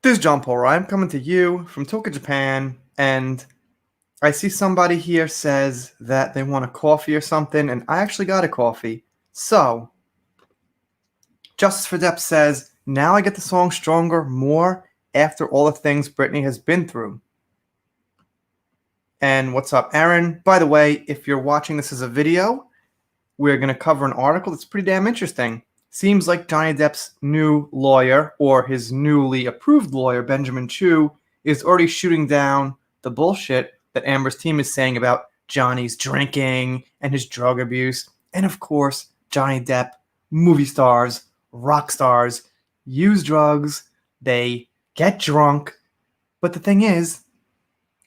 This is John Paul Ryan coming to you from Tokyo, Japan, and I see somebody here says that they want a coffee or something, and I actually got a coffee. So, Justice for Depp says, now I get the song Stronger more after all the things Britney has been through. And what's up, Aaron? By the way, if you're watching this as a video, we're going to cover an article that's pretty damn interesting. Seems like Johnny Depp's new lawyer, or his newly approved lawyer, Benjamin Chu, is already shooting down the bullshit that Amber's team is saying about Johnny's drinking and his drug abuse. And of course, Johnny Depp, movie stars, rock stars, use drugs, they get drunk. But the thing is,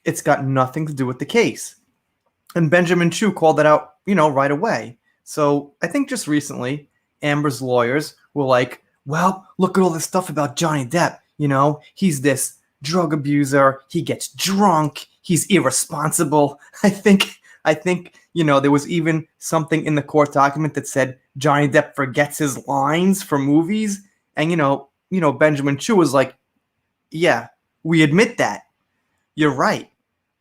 it's got nothing to do with the case. And Benjamin Chu called that out, right away. So I think just recently, Amber's lawyers were like, well, look at all this stuff about Johnny Depp. He's this drug abuser. He gets drunk. He's irresponsible. I think, there was even something in the court document that said Johnny Depp forgets his lines for movies. And, Benjamin Chu was like, yeah, we admit that. You're right.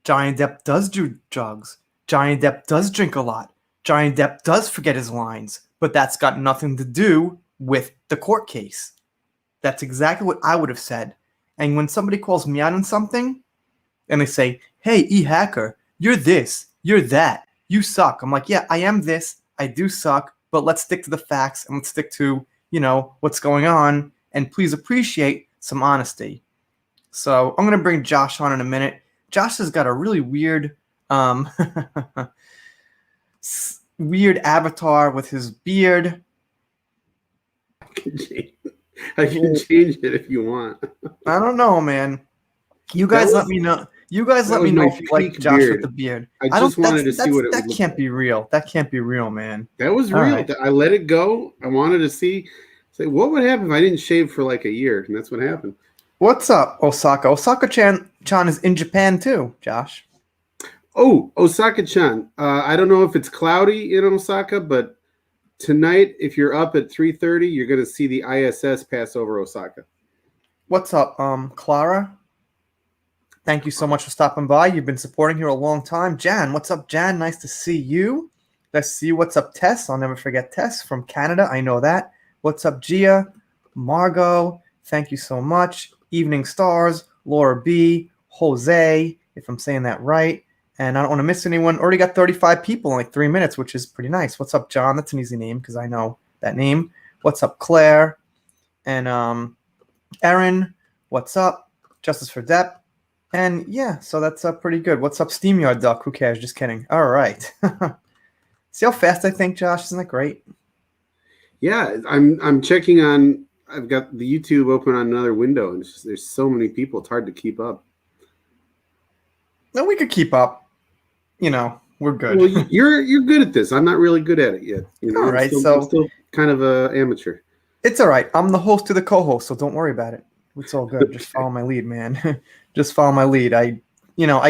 Johnny Depp does do drugs. Johnny Depp does drink a lot. Johnny Depp does forget his lines, but that's got nothing to do with the court case. That's exactly what I would have said. And when somebody calls me out on something, and they say, hey, E-Hacker, you're this, you're that, you suck. I'm like, yeah, I am this, I do suck, but let's stick to the facts, and let's stick to, what's going on, and please appreciate some honesty. So I'm going to bring Josh on in a minute. Josh has got a really weird weird avatar with his beard. I can change it if you want. I don't know, man. You guys let me know. You guys let me know if you like Josh with the beard. I just wanted to see what it was. That can't be real. That can't be real, man. That was real. Right. I let it go. I wanted to say what would happen if I didn't shave for like a year, and that's what happened. What's up, Osaka? Osaka-chan is in Japan too, Josh. Oh, Osaka-chan. I don't know if it's cloudy in Osaka, but tonight, if you're up at 3:30, you're going to see the ISS pass over Osaka. What's up, Clara? Thank you so much for stopping by. You've been supporting here a long time. Jan, what's up, Jan? Nice to see you. Let's see what's up, Tess. I'll never forget Tess from Canada. I know that. What's up, Gia? Margot, thank you so much. Evening Stars, Laura B, Jose, if I'm saying that right. And I don't want to miss anyone. Already got 35 people in like 3 minutes, which is pretty nice. What's up, John? That's an easy name because I know that name. What's up, Claire? And Erin, what's up? Justice for Depp. And yeah, so that's pretty good. What's up, SteamYard Duck? Who cares? Just kidding. All right. See how fast I think, Josh? Isn't that great? Yeah, I'm checking on. I've got the YouTube open on another window, and there's so many people. It's hard to keep up. No, we could keep up. We're good. Well, you're good at this. I'm not really good at it yet. All right, I'm still kind of an amateur. It's all right. I'm the host to the co-host, so don't worry about it. It's all good. Just follow my lead, man. Just follow my lead. I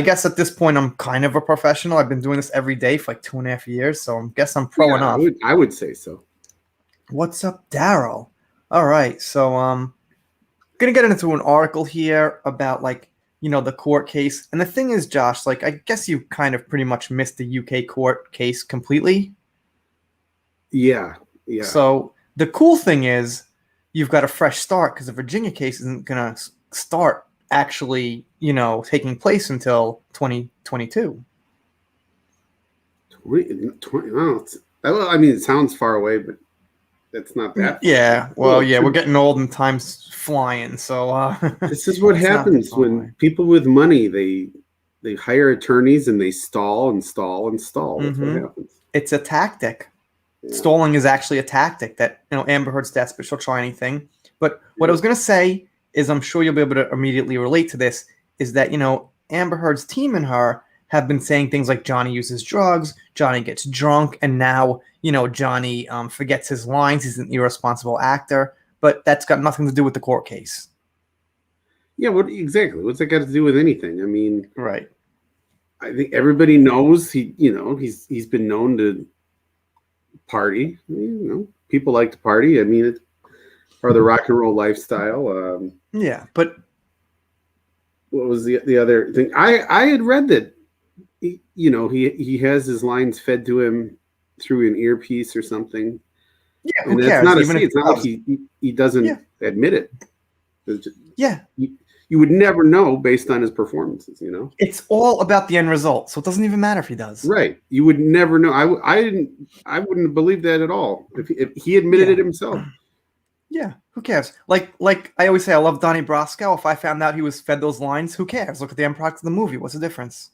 guess at this point I'm kind of a professional. I've been doing this every day for like 2.5 years, so I guess I'm pro enough. I would say so. What's up, Daryl? All right, so gonna get into an article here about the court case. And the thing is, Josh, I guess you kind of pretty much missed the UK court case completely. Yeah. So the cool thing is you've got a fresh start because the Virginia case isn't going to start actually, taking place until 2022. It sounds far away, but that's not that far. Yeah, well, yeah, we're getting old and time's flying, so this is what happens when people with money they hire attorneys and they stall and stall and stall. That's what happens. It's a tactic. Yeah. Stalling is actually a tactic that Amber Heard's desperate. She'll try anything. But what I was going to say is, I'm sure you'll be able to immediately relate to this, is that Amber Heard's team and her have been saying things like Johnny uses drugs, Johnny gets drunk, and now Johnny forgets his lines. He's an irresponsible actor. But that's got nothing to do with the court case. Yeah, exactly? What's that got to do with anything? I mean, right. I think everybody knows he's been known to party. People like to party. I mean, it's part of the rock and roll lifestyle. Yeah, but what was the other thing? I had read that he has his lines fed to him through an earpiece or something, Yeah, who and that's cares? not a Even C. if It's he not like does. he doesn't Yeah, admit it. yeah. You would never know based on his performances, you know? It's all about the end result, so it doesn't even matter if he does. Right. You would never know. I wouldn't believe that at all if he admitted Yeah, it himself. yeah. Who cares? Like I always say, I love Donnie Brasco. If I found out he was fed those lines, who cares? Look at the end product of the movie. What's the difference?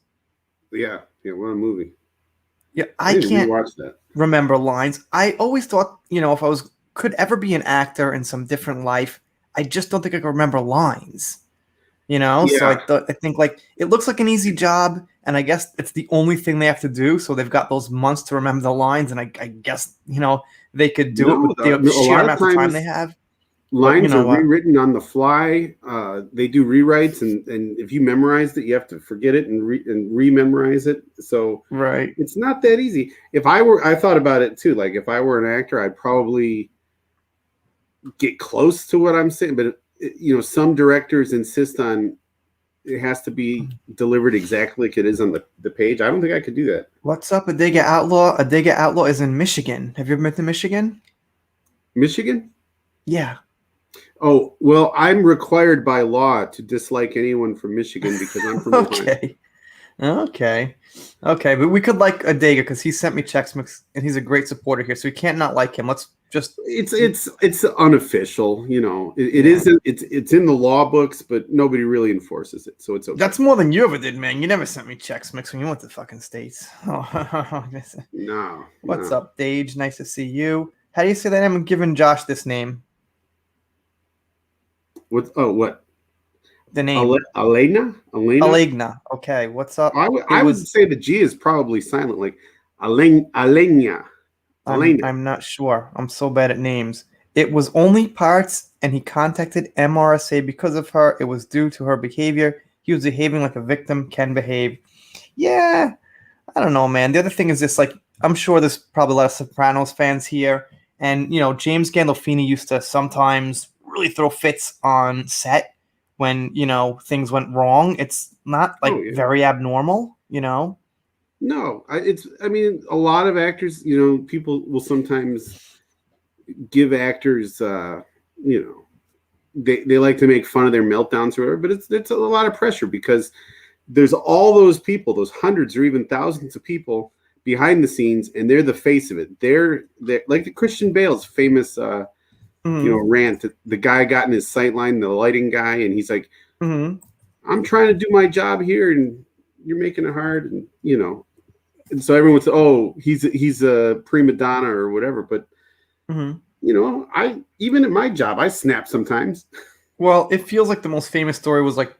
Yeah. Yeah. What a movie. Yeah, I I need to can't rewatch that. remember lines. I always thought, if I could ever be an actor in some different life, I just don't think I could remember lines. So Yeah. I think like it looks like an easy job, and I guess it's the only thing they have to do. So they've got those months to remember the lines, and I guess they could do it No, with the a sheer lot of amount of time they times have. But you lines know are what? rewritten on the fly. They do rewrites, and if you memorized it, you have to forget it and rememorize it. So Right. it's not that easy. I thought about it too. Like if I were an actor, I'd probably get close to what I'm saying. But some directors insist on it has to be delivered exactly like it is on the page. I don't think I could do that. What's up, Adega Outlaw? Adega Outlaw is in Michigan. Have you ever been to Michigan? Michigan? Yeah. Oh, well, I'm required by law to dislike anyone from Michigan because I'm from Ohio. Okay. Okay. Okay. But we could like Adega because he sent me checks and he's a great supporter here. So we can't not like him. Let's just It's unofficial, It yeah. isn't. It's in the law books, but nobody really enforces it, so it's okay. That's more than you ever did, man. You never sent me checks mix when you went to fucking States. Oh, No, what's no. up, Dage? Nice to see you. How do you say that name? I'm giving Josh this name. What? The name. Elena? Alegna. Okay, what's up? It I would was say the G is probably silent, like Alenia. Elena. I'm not sure. I'm so bad at names. It was only parts, and he contacted MRSA because of her. It was due to her behavior. He was behaving like a victim can behave. Yeah, I don't know, man. The other thing is this, like, I'm sure there's probably a lot of Sopranos fans here, and James Gandolfini used to sometimes really throw fits on set when things went wrong. It's not Oh like yeah. very abnormal. No, I mean, a lot of actors, people will sometimes give actors, they like to make fun of their meltdowns or whatever, but it's a lot of pressure because there's all those people, those hundreds or even thousands of people behind the scenes, and they're the face of it. They're like the Christian Bale's famous, Mm-hmm. rant. The guy got in his sight line, the lighting guy, and he's like, Mm-hmm. "I'm trying to do my job here, and you're making it hard," and so everyone's, oh, he's a prima donna or whatever. But Mm-hmm. I even at my job, I snap sometimes. Well, it feels like the most famous story was like,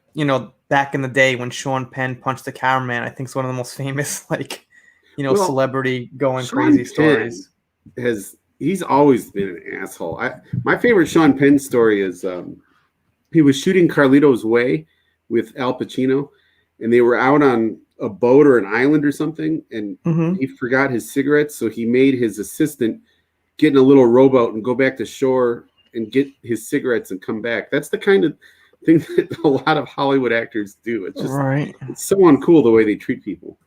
back in the day when Sean Penn punched the cameraman. I think it's one of the most famous, like, Well, celebrity going Sean crazy Penn stories. he's always been an asshole. My favorite Sean Penn story is he was shooting Carlito's Way with Al Pacino, and they were out on a boat or an island or something, and Mm-hmm. he forgot his cigarettes, so he made his assistant get in a little rowboat and go back to shore and get his cigarettes and come back. That's the kind of thing that a lot of Hollywood actors do. Right. It's so uncool the way they treat people.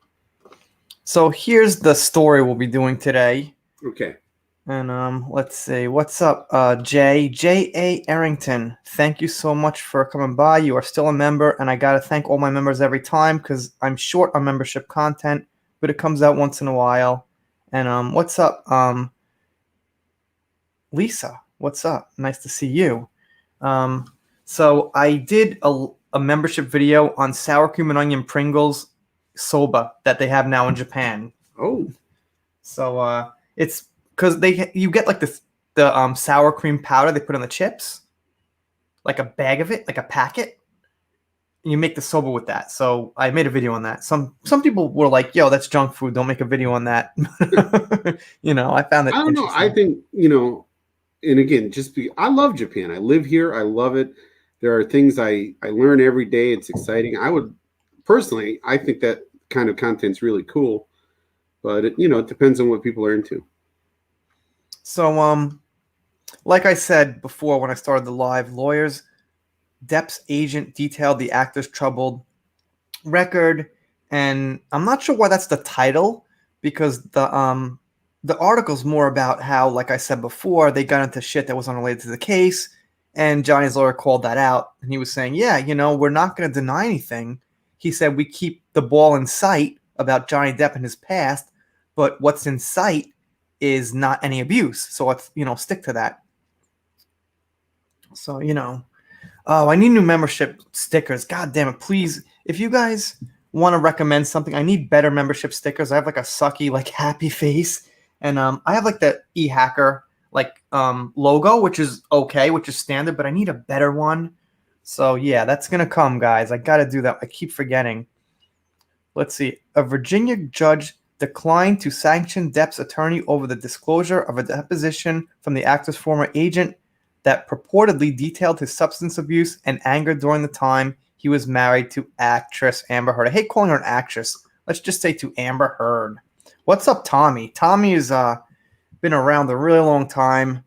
So here's the story we'll be doing today. Okay. And let's see. What's up, J.A. Arrington? Thank you so much for coming by. You are still a member, and I gotta thank all my members every time because I'm short on membership content, but it comes out once in a while. And what's up, Lisa? What's up? Nice to see you. Um, so I did a membership video on sour cream and onion Pringles soba that they have now in Japan. Oh. So it's because you get like the sour cream powder they put on the chips, like a bag of it, like a packet, and you make the soba with that. So I made a video on that. Some people were like, "Yo, that's junk food. Don't make a video on that." I found it I don't know. I interesting. think, and again, I love Japan. I live here. I love it. There are things I learn every day. It's exciting. I think that kind of content's really cool, but it depends on what people are into. So like I said before when I started the live, lawyers Depp's agent detailed the actor's troubled record, and I'm not sure why that's the title, because the article's more about how, like I said before, they got into shit that was unrelated to the case, and Johnny's lawyer called that out, and he was saying, yeah, we're not going to deny anything. He said we keep the ball in sight about Johnny Depp and his past, but what's in sight is not any abuse, so let's stick to that. So oh, I need new membership stickers. God damn it. Please, if you guys want to recommend something, I need better membership stickers. I have like a sucky, like happy face. And I have like the e-hacker like logo, which is okay, which is standard, but I need a better one. So yeah, that's gonna come, guys. I gotta do that. I keep forgetting. Let's see. A Virginia judge declined to sanction Depp's attorney over the disclosure of a deposition from the actor's former agent that purportedly detailed his substance abuse and anger during the time he was married to actress Amber Heard. I hate calling her an actress. Let's just say to Amber Heard. What's up, Tommy? Tommy has been around a really long time.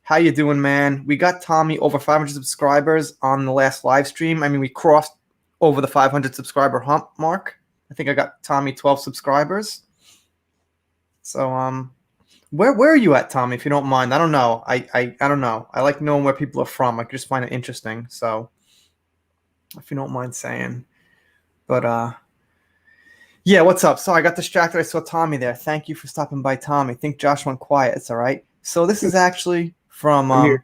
How you doing, man? We got Tommy over 500 subscribers on the last live stream. I mean, we crossed over the 500 subscriber hump mark. I think I got Tommy 12 subscribers. So, where are you at, Tommy, if you don't mind? I don't know. I don't know. I like knowing where people are from. I just find it interesting. So, if you don't mind saying. But, yeah, what's up? So I got distracted. I saw Tommy there. Thank you for stopping by, Tommy. I think Josh went quiet. It's all right. So this is actually from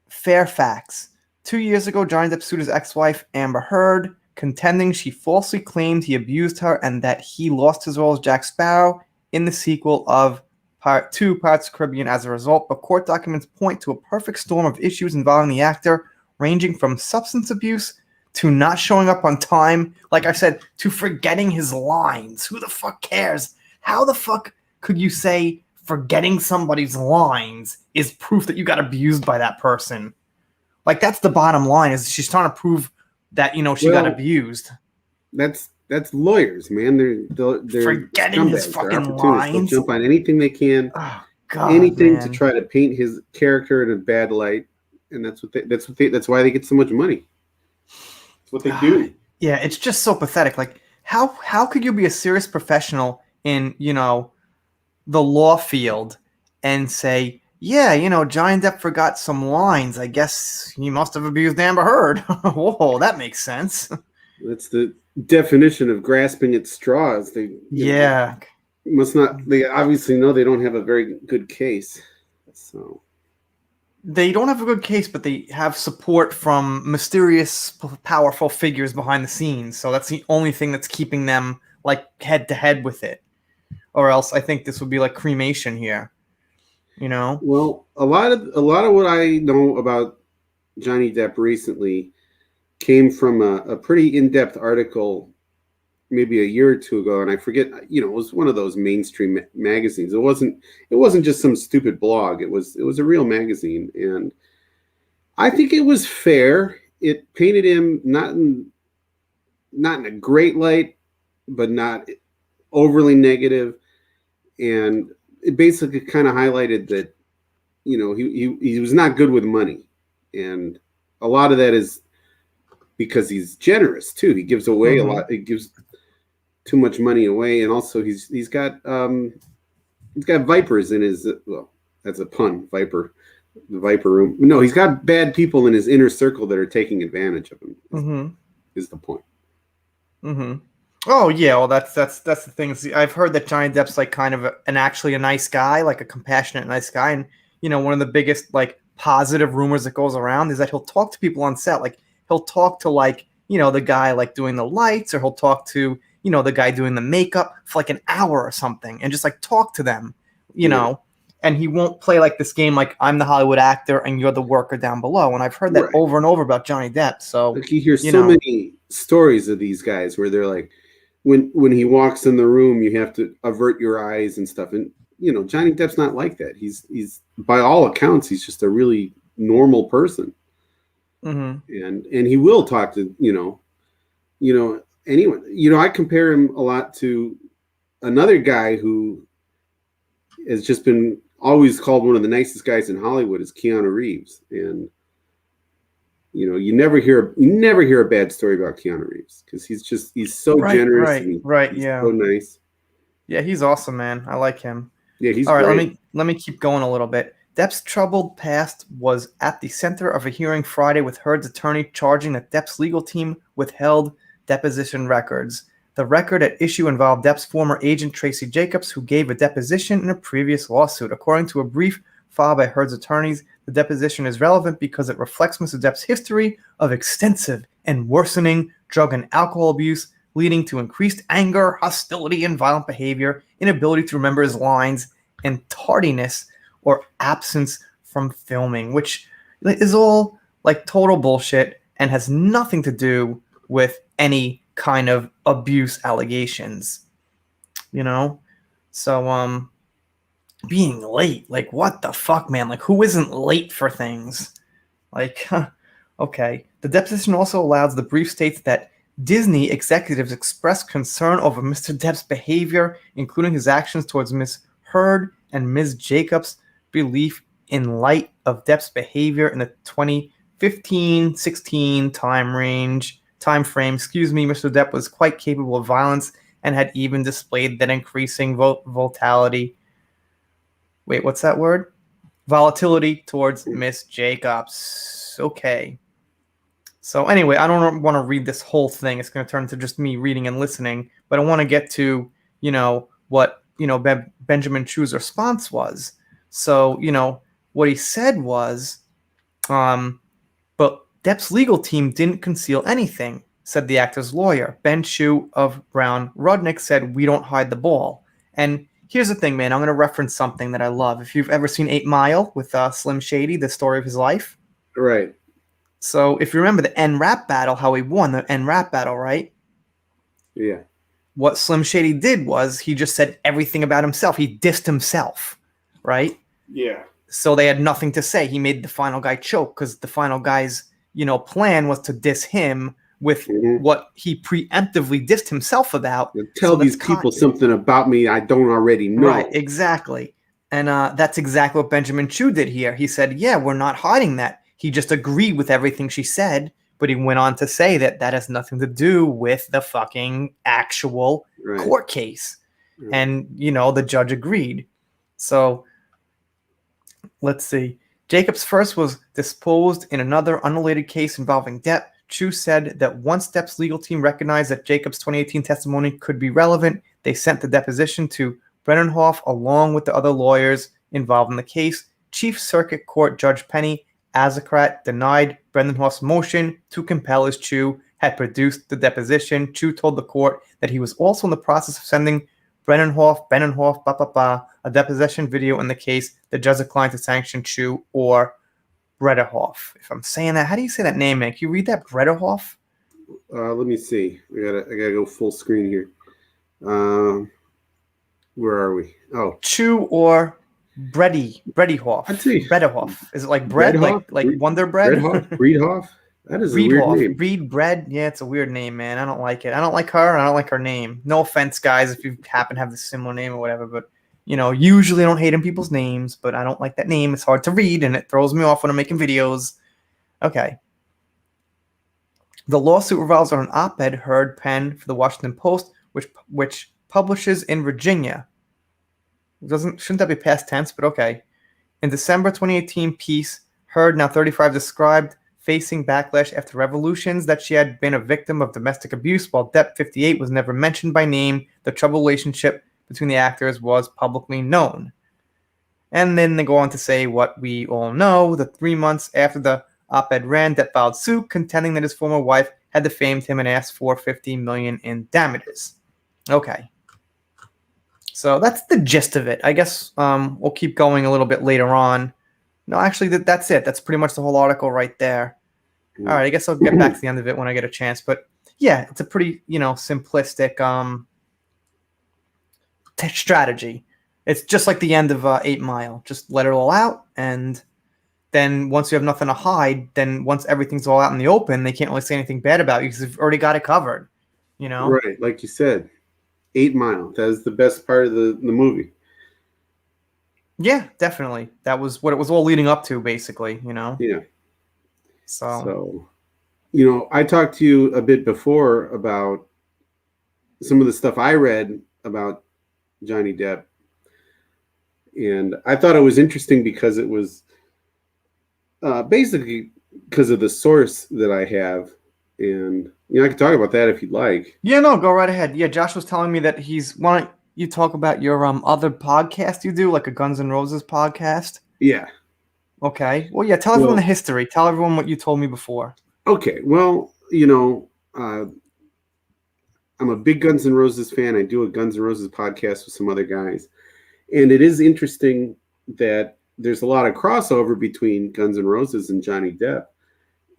Fairfax. 2 years ago, Johnny Depp sued his ex-wife, Amber Heard, contending she falsely claimed he abused her and that he lost his role as Jack Sparrow in the sequel of Pirates of the Caribbean as a result. But court documents point to a perfect storm of issues involving the actor, ranging from substance abuse to not showing up on time, like I said, to forgetting his lines. Who the fuck cares? How the fuck could you say forgetting somebody's lines is proof that you got abused by that person? Like, that's the bottom line, is she's trying to prove that, she got abused. That's lawyers, man. They're forgetting his fucking lines. They'll jump on anything they can, anything to try to paint his character in a bad light, and that's why they get so much money. That's what they do. Yeah, it's just so pathetic. Like, how could you be a serious professional in the law field and say, yeah, Johnny Depp forgot some lines. I guess he must have abused Amber Heard. Whoa, that makes sense. That's the definition of grasping at straws. They obviously know they don't have a very good case. So they don't have a good case, but they have support from mysterious, powerful figures behind the scenes. So that's the only thing that's keeping them like head to head with it. Or else I think this would be like cremation here. Well, a lot of what I know about Johnny Depp recently came from a pretty in-depth article maybe a year or two ago, and I forget, it was one of those mainstream magazines. It wasn't just some stupid blog. It was a real magazine, and I think it was fair. It painted him not in a great light, but not overly negative, and it basically kind of highlighted that, he was not good with money, and a lot of that is because he's generous too. He gives away a lot. He gives too much money away, and also he's got vipers in his. Well, that's a pun. Viper, the viper room. No, he's got bad people in his inner circle that are taking advantage of him. Is the point? Oh yeah, well that's the thing. See, I've heard that Johnny Depp's like kind of actually a nice guy, like a compassionate, nice guy, and one of the biggest like positive rumors that goes around is that he'll talk to people on set, like he'll talk to like the guy like doing the lights, or he'll talk to the guy doing the makeup for like an hour or something, and just like talk to them, know, and he won't play like this game like I'm the Hollywood actor and you're the worker down below. And I've heard that over and over about Johnny Depp. So like you hear so many stories of these guys where they're like, when he walks in the room, you have to avert your eyes and stuff. And Johnny Depp's not like that. He's by all accounts, he's just a really normal person. And he will talk to anyone. I compare him a lot to another guy who has just been always called one of the nicest guys in Hollywood, is Keanu Reeves. And You never hear a bad story about Keanu Reeves because he's so generous and Right, he's yeah. so nice. Yeah, he's awesome, man. I like him. Yeah, he's All right, great. let me keep going a little bit. Depp's troubled past was at the center of a hearing Friday with Heard's attorney charging that Depp's legal team withheld deposition records. The record at issue involved Depp's former agent Tracy Jacobs, who gave a deposition in a previous lawsuit. According to a brief filed by Heard's attorneys, the deposition is relevant because it reflects Mr. Depp's history of extensive and worsening drug and alcohol abuse, leading to increased anger, hostility, and violent behavior, inability to remember his lines, and tardiness or absence from filming, which is all like total bullshit and has nothing to do with any kind of abuse allegations, you know? So, being late, like, what the fuck, man? Like, who isn't late for things? Like, okay. The deposition also allows the brief states that Disney executives expressed concern over Mr. Depp's behavior, including his actions towards Ms. Heard and Ms. Jacobs' belief in light of Depp's behavior in the 2015-16 time frame. Mr. Depp was quite capable of violence and had even displayed that increasing volatility. Wait, what's that word? Volatility towards Miss Jacobs. Okay. So anyway, I don't want to read this whole thing. It's going to turn into just me reading and listening. But I want to get to, what, Benjamin Chu's response was. So, what he said was, but Depp's legal team didn't conceal anything, said the actor's lawyer. Ben Chu of Brown Rudnick said, we don't hide the ball. And here's the thing, man. I'm going to reference something that I love. If you've ever seen 8 Mile with Slim Shady, the story of his life. Right. So if you remember the end rap battle, how he won the end rap battle, right? Yeah. What Slim Shady did was he just said everything about himself. He dissed himself, right? Yeah. So they had nothing to say. He made the final guy choke because the final guy's, plan was to diss him with what he preemptively dissed himself about. Tell these people something about me I don't already know. Right, exactly. And that's exactly what Benjamin Chu did here. He said, yeah, we're not hiding that. He just agreed with everything she said, but he went on to say that has nothing to do with the fucking actual court case. Right. And, the judge agreed. So, let's see. Jacobs first was disposed in another unrelated case involving Depp. Chu said that once Depp's legal team recognized that Jacobs' 2018 testimony could be relevant, they sent the deposition to Brennenhoff along with the other lawyers involved in the case. Chief Circuit Court Judge Penny Azakrat denied Brennenhoff's motion to compel as Chu had produced the deposition. Chu told the court that he was also in the process of sending Brennenhoff, a deposition video in the case. The judge declined to sanction Chu or Brederhoff. If I'm saying that, how do you say that name, man? Can you read that, Brederhoff? Let me see. I gotta go full screen here. Where are we? Oh, Chu or Brederhoff. Brederhoff. Is it like bread, like Wonder Bread? Breedhoff. That is a weird name. Reed Bread. Yeah, it's a weird name, man. I don't like it. I don't like her. I don't like her name. No offense, guys, if you happen to have the similar name or whatever, but usually I don't hate in people's names, but I don't like that name. It's hard to read, and it throws me off when I'm making videos. Okay. The lawsuit revolves on an op-ed Heard penned for the Washington Post, which publishes in Virginia. Shouldn't that be past tense? But okay. In December 2018 piece, Heard, now 35, described facing backlash after revelations that she had been a victim of domestic abuse, while Depp, 58, was never mentioned by name. The troubled relationship between the actors was publicly known. And then they go on to say what we all know. The 3 months after the op-ed ran, Depp filed suit contending that his former wife had defamed him and asked for $50 million in damages. Okay. So that's the gist of it. I guess we'll keep going a little bit later on. No, actually, that's it. That's pretty much the whole article right there. All right, I guess I'll get back to the end of it when I get a chance. But yeah, it's a pretty, simplistic strategy. It's just like the end of 8 Mile. Just let it all out, and then once you have nothing to hide, then once everything's all out in the open, they can't really say anything bad about you because they've already got it covered. Right, like you said, 8 Mile. That is the best part of the movie. Yeah, definitely. That was what it was all leading up to, basically. Yeah. So So, I talked to you a bit before about some of the stuff I read about Johnny Depp, and I thought it was interesting because it was basically because of the source that I have, and I can talk about that if you'd like. yeah, no, go right ahead. Yeah, Josh was telling me that he's why don't you talk about your other podcast you do, like a Guns N' Roses podcast? Yeah. Okay. Well, yeah, tell everyone the Well, history. Tell everyone what you told me before. okay. Well, I'm a big Guns N' Roses fan. I do a Guns N' Roses podcast with some other guys, and it is interesting that there's a lot of crossover between Guns N' Roses and Johnny Depp.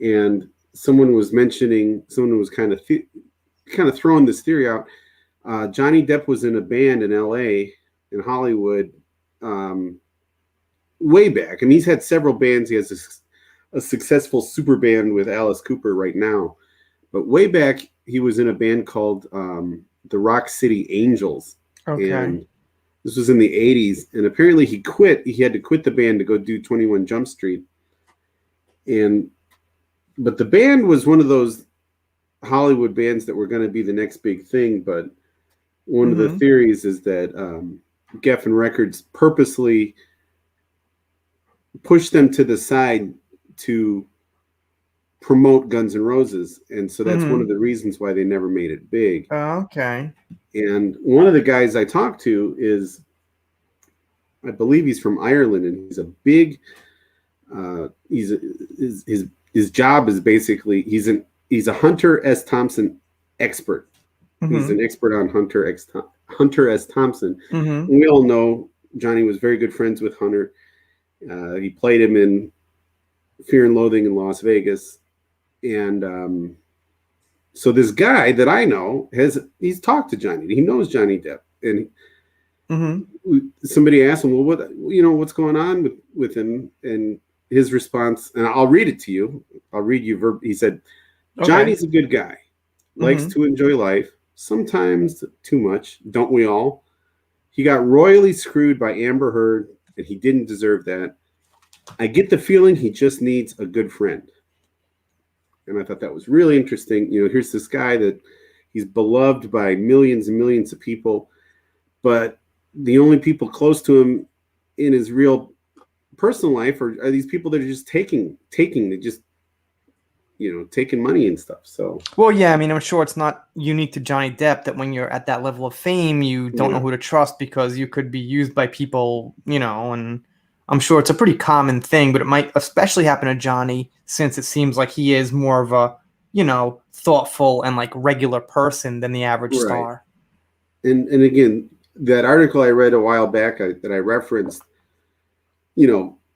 And someone was kind of throwing this theory out. Johnny Depp was in a band in L.A. in Hollywood way back. I mean, he's had several bands. He has a successful super band with Alice Cooper right now. But way back, he was in a band called the Rock City Angels. Okay. And this was in the 80s. And apparently he quit. He had to quit the band to go do 21 Jump Street. But the band was one of those Hollywood bands that were going to be the next big thing. But one of the theories is that Geffen Records purposely pushed them to the side to promote Guns N' Roses, and so that's one of the reasons why they never made it big. Okay. And one of the guys I talked to is, I believe he's from Ireland, and he's a big. His job is basically he's a Hunter S. Thompson expert. He's an expert on Hunter S. Thompson. And we all know Johnny was very good friends with Hunter. He played him in Fear and Loathing in Las Vegas. And so this guy that I know he's talked to Johnny. He knows Johnny Depp. And somebody asked him, well, what's going on with him? And his response, and I'll read it to you. I'll read you he said, Johnny's a good guy, likes to enjoy life, sometimes too much, don't we all? He got royally screwed by Amber Heard, and he didn't deserve that. I get the feeling he just needs a good friend. And I thought that was really interesting. Here's this guy that he's beloved by millions and millions of people, but the only people close to him in his real personal life are these people that are just taking money and stuff. So, well, yeah, I mean, I'm sure it's not unique to Johnny Depp that when you're at that level of fame, you don't know who to trust because you could be used by people, and I'm sure it's a pretty common thing, but it might especially happen to Johnny since it seems like he is more of a, thoughtful and like regular person than the average star. And again, that article I read a while back that I referenced,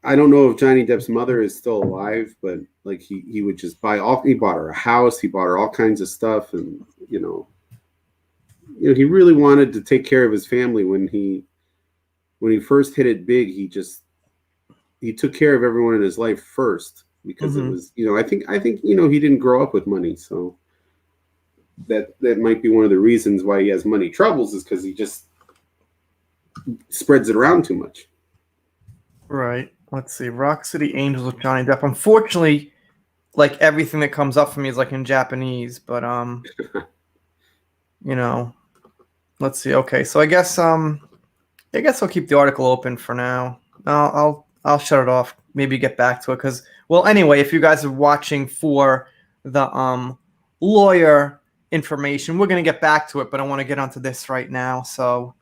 I don't know if Johnny Depp's mother is still alive, but like he would just he bought her a house, he bought her all kinds of stuff. And, he really wanted to take care of his family when he first hit it big. He took care of everyone in his life first because it was, I think, he didn't grow up with money. So that might be one of the reasons why he has money troubles is because he just spreads it around too much. Right. Let's see. Rock City Angels with Johnny Depp. Unfortunately, like everything that comes up for me is like in Japanese, but let's see. Okay, so I guess I'll keep the article open for now. I'll shut it off. Maybe get back to it because, well, anyway, if you guys are watching for the lawyer information, we're gonna get back to it, but I want to get onto this right now. So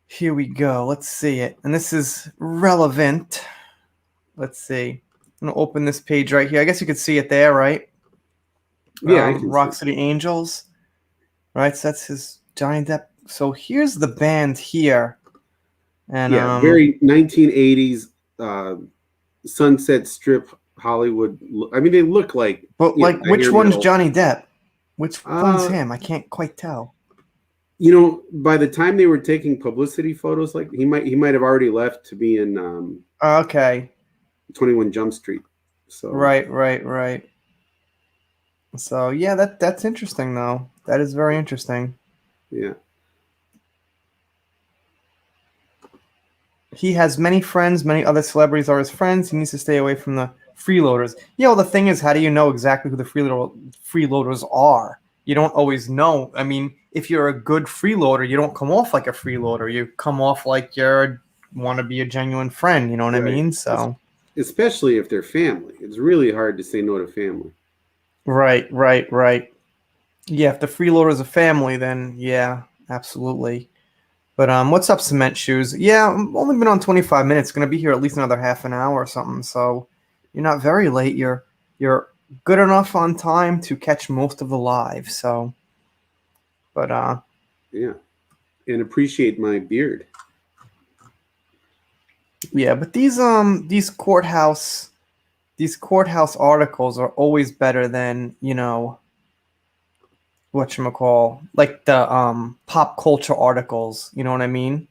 here we go. Let's see it, and this is relevant. Let's see. I'm gonna open this page right here. I guess you could see it there, right? Yeah, I can Rock see. City Angels. Right, so that's his Johnny Depp. So here's the band here. And very 1980s Sunset Strip Hollywood. I mean, they look like. But like, which one's Johnny Depp? Which one's him? I can't quite tell. By the time they were taking publicity photos, like he might have already left to be in. Okay. 21 Jump Street. So. Right. So yeah, that's interesting though. That is very interesting. Yeah. He has many friends. Many other celebrities are his friends. He needs to stay away from the freeloaders. Yeah, well, the thing is, how do you know exactly who the freeloaders are? You don't always know. I mean, if you're a good freeloader, you don't come off like a freeloader. You come off like you want to be a genuine friend. You know what I Right. mean? So, Especially if they're family. It's really hard to say no to family. right, right, right. Yeah, if the freeloader's a family, then yeah, absolutely. But what's up, Cement Shoes? Yeah, I've only been on 25 minutes. Gonna be here at least another half an hour or something. So you're not very late. You're good enough on time to catch most of the live. So, but Yeah. And appreciate my beard. yeah. But these courthouse articles are always better than whatchamacall, like the pop culture articles. You know what I mean?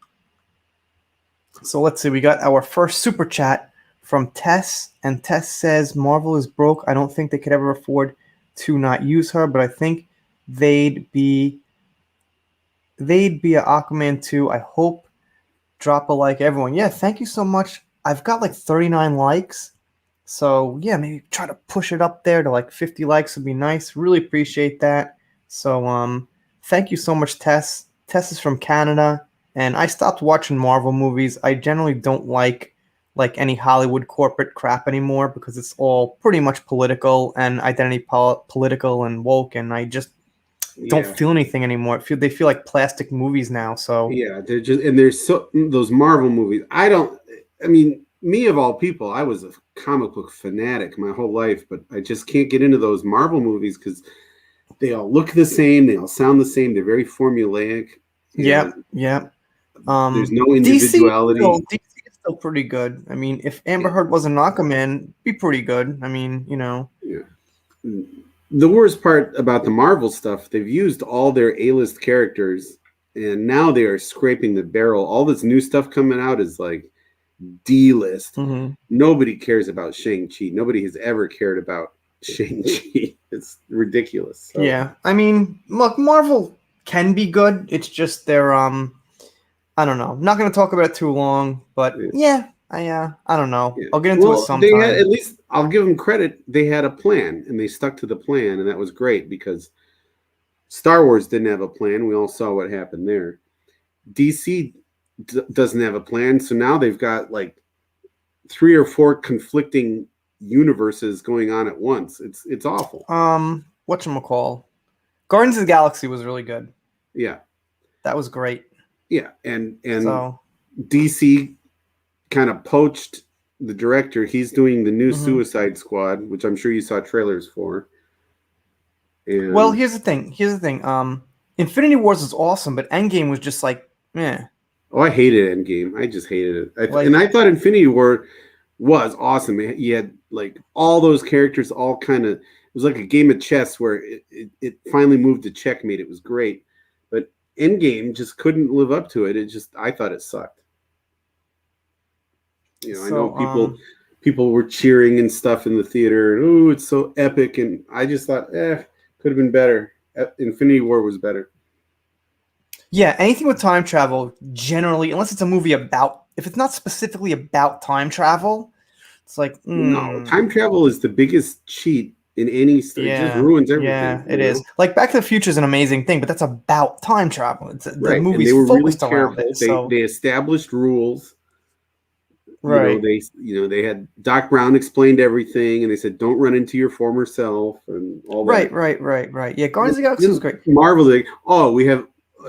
So let's see. We got our first super chat from Tess, and Tess says Marvel is broke. I don't think they could ever afford to not use her, but I think they'd be a Aquaman too. I hope. Drop a like, everyone. Yeah, thank you so much. I've got like 39 likes. So yeah, maybe try to push it up there to like 50 likes would be nice. Really appreciate that. So thank you so much, Tess. Tess is from Canada, and I stopped watching Marvel movies. I generally don't like any Hollywood corporate crap anymore because it's all pretty much political and political and woke, and I just don't Yeah. feel anything anymore. They feel like plastic movies now. So Yeah. They're just, and there's those Marvel movies. I mean, me of all people, I was a comic book fanatic my whole life, but I just can't get into those Marvel movies because they all look the same. They all sound the same. They're very formulaic. yeah, And yeah. there's no DC individuality. is still pretty good. I mean, if Amber Yeah. Heard wasn't Aquaman, it'd be pretty good. I mean, Yeah. The worst part about the Marvel stuff, they've used all their A-list characters, and now they are scraping the barrel. All this new stuff coming out is like D-list. mhm. Nobody cares about Shang-Chi. Nobody has ever cared about Shang-Chi. It's ridiculous. So, Yeah. I mean, look, Marvel can be good. It's just they're I don't know. I'm not gonna talk about it too long, but yeah. yeah, I don't know. Yeah. I'll get into it Well, they had, sometime. at least I'll give them credit. They had a plan and they stuck to the plan, and that was great because Star Wars didn't have a plan. We all saw what happened there. DC doesn't have a plan, so now they've got like 3 or 4 conflicting universes going on at once. It's awful. Whatchamacall? Guardians of the Galaxy was really good. Yeah, That was great. yeah, and So DC kind of poached the director. He's doing the new mhm. Suicide Squad, which I'm sure you saw trailers for. Well, And here's the thing. Infinity Wars was awesome, but Endgame was just like, eh. oh, I hated Endgame. I just hated it. And Like, I thought Infinity War was awesome. You had like all those characters all kind of, it was like a game of chess where it finally moved to checkmate. It was great. But Endgame just couldn't live up to it. I thought it sucked. I know so people were cheering and stuff in the theater. And, oh, it's so epic. And I just thought, could have been better. Infinity War was better. yeah, anything with time travel, generally, unless it's a movie if it's not specifically about time travel, it's like, No, time travel is the biggest cheat in any story. It just yeah, ruins everything. yeah, it is. Like Back to the Future is an amazing thing, but that's about time travel. The Right. And movie's they were really focused around careful. it. So, They established rules. right, They had Doc Brown explained everything, and they said don't run into your former self and all that. right. Yeah, Guardians of the Galaxy was great. Marvel,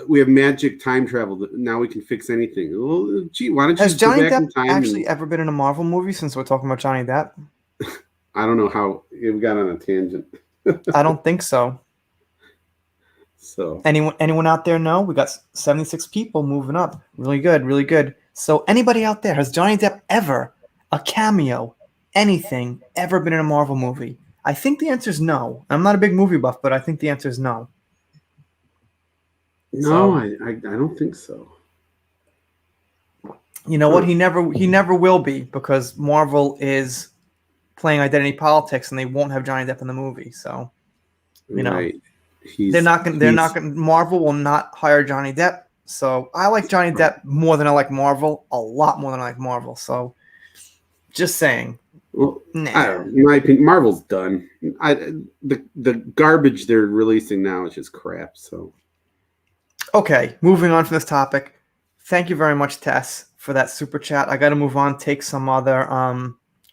we have magic time travel. Now we can fix anything. Well, gee, why don't you Has just go Johnny back Depp in time? actually ever been in a Marvel movie? Since we're talking about Johnny Depp, I don't know how we got on a tangent. I don't think so. So Anyone out there know? We got 76 people moving up. Really good, really good. So anybody out there, has Johnny Depp ever a cameo, anything, ever been in a Marvel movie? I think the answer is no. I'm not a big movie buff, but I think the answer is no. no, So, I don't think so. you know what? He never will be because Marvel is playing identity politics and they won't have Johnny Depp in the movie. So, Right. Marvel will not hire Johnny Depp. So I like Johnny Depp more than I like Marvel, a lot more than I like Marvel. So just saying. Well, I Nah. don't know. In my opinion, Marvel's done. The garbage they're releasing now is just crap. So Okay, moving on from this topic. Thank you very much, Tess, for that super chat. I got to move on. Take some other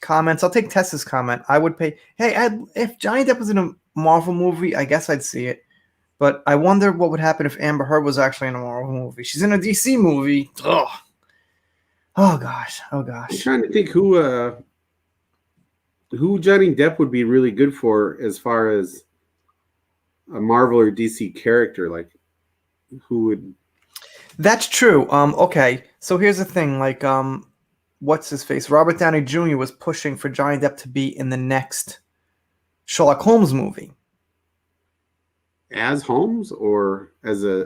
comments. I'll take Tess's comment. I would pay. Hey, if Johnny Depp was in a Marvel movie, I guess I'd see it. But I wonder what would happen if Amber Heard was actually in a Marvel movie. She's in a DC movie. Ugh. Oh gosh. Oh I'm gosh. trying to think who Johnny Depp would be really good for as far as a Marvel or DC character. Like who would? That's true. Okay. So here's the thing. Like, what's his face? Robert Downey Jr. was pushing for Johnny Depp to be in the next Sherlock Holmes movie. As Holmes or as a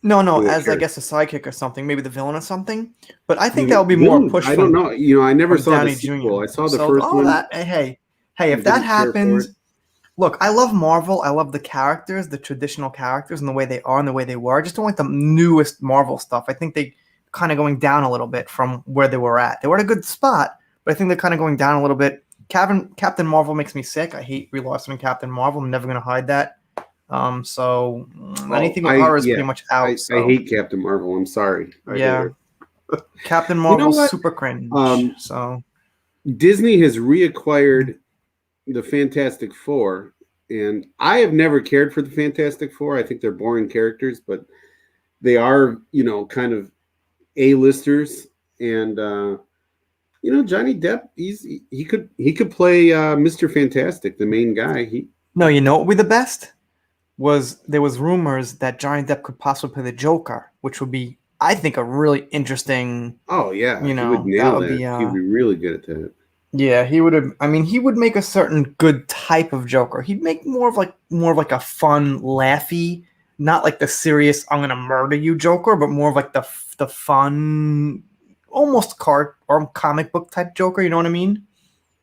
No, with a as I character? guess a sidekick or something, maybe the villain or something. But I think The that would be more villain, push I don't know. I never from saw the Downey sequel. Jr. I saw the So first all one that, hey, if and that didn't care for it. happens, look, I love Marvel. I love the characters, the traditional characters, and the way they are and the way they were. I just don't like the newest Marvel stuff. I think they kind of going down a little bit from where they were at. They were at a good spot, but I think they're kind of going down a little bit. Captain Marvel makes me sick. I hate Brie Larson and Captain Marvel. I'm never going to hide that. Oh, Anything with her is pretty much out. I So hate Captain Marvel. I'm sorry. I hate yeah, her. Captain You know Marvel's what? super cringe. Um, So Disney has reacquired the Fantastic Four, and I have never cared for the Fantastic Four. I think they're boring characters, but they are, kind of A-listers. And Johnny Depp, he could play Mr. Fantastic, the main guy. no, you know what would be the best? There was rumors that Johnny Depp could possibly play the Joker, which would be, I think, a really interesting. Oh yeah, he would That nail would that. be. He'd be really good at that. Yeah, he would have. I mean, he would make a certain good type of Joker. He'd make more of like a fun, laughy, not like the serious "I'm gonna murder you" Joker, but more of like the fun, almost cart or comic book type Joker. You know what I mean?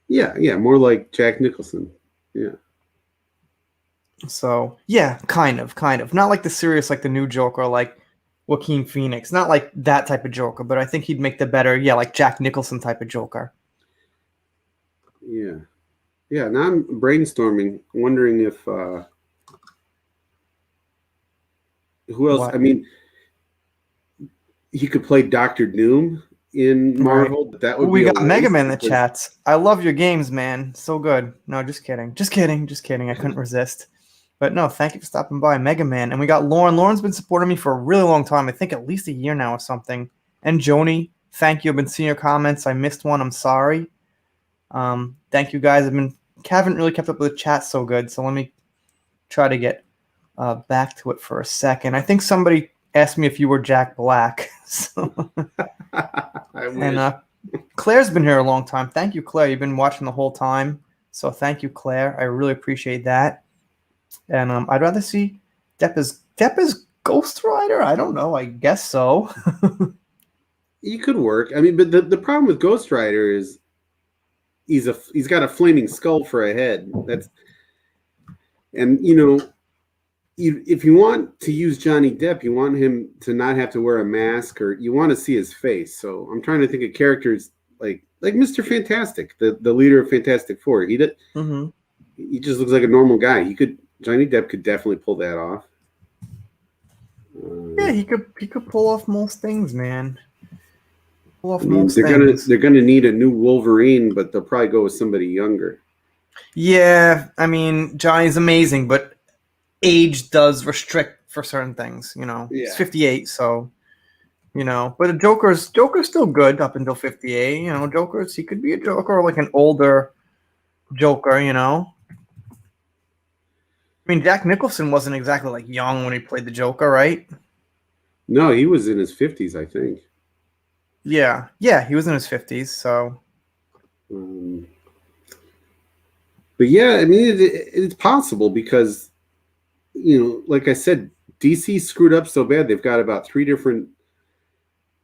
Yeah, more like Jack Nicholson. Yeah. So yeah, kind of, not like the serious, like the new Joker, like Joaquin Phoenix, not like that type of Joker. But I think he'd make the better, yeah, like Jack Nicholson type of Joker. Yeah. Yeah, now I'm brainstorming, wondering if who else? I What? mean, he could play Doctor Doom in Right. Marvel, but that Ooh, would we be a got Mega waste Man in the because chats. I love your games, man. So good. No, just kidding. Just kidding. Just kidding. I couldn't resist. But no, thank you for stopping by, Mega Man. And we got Lauren. Lauren's been supporting me for a really long time. I think at least a year now or something. And Joni, thank you. I've been seeing your comments. I missed one. I'm sorry. Thank you guys. Haven't really kept up with the chat so good. So let me try to get back to it for a second. I think somebody asked me if you were Jack Black. So, I wish. and Claire's been here a long time. Thank you, Claire. You've been watching the whole time. So thank you, Claire. I really appreciate that. And I'd rather see Depp as Ghost Rider. I don't know. I guess so. He could work. I mean, but the problem with Ghost Rider is he's got a flaming skull for a head. And if you want to use Johnny Depp, you want him to not have to wear a mask, or you want to see his face. So I'm trying to think of characters like Mr. Fantastic, the leader of Fantastic Four. He just looks like a normal guy. Johnny Depp could definitely pull that off. Yeah, he could pull off most things, man. Pull off I mean, most things. they're gonna need a new Wolverine, but they'll probably go with somebody younger. Yeah, I mean Johnny's amazing, but age does restrict for certain things. He's Yeah. 58, so But the Joker's still good up until 58. He could be a Joker or like an older Joker. I mean, Jack Nicholson wasn't exactly like young when he played the Joker, right? No, he was in his 50s, I think. Yeah, he was in his 50s. So, but yeah, I mean, it's possible because, like I said, DC screwed up so bad. They've got about 3 different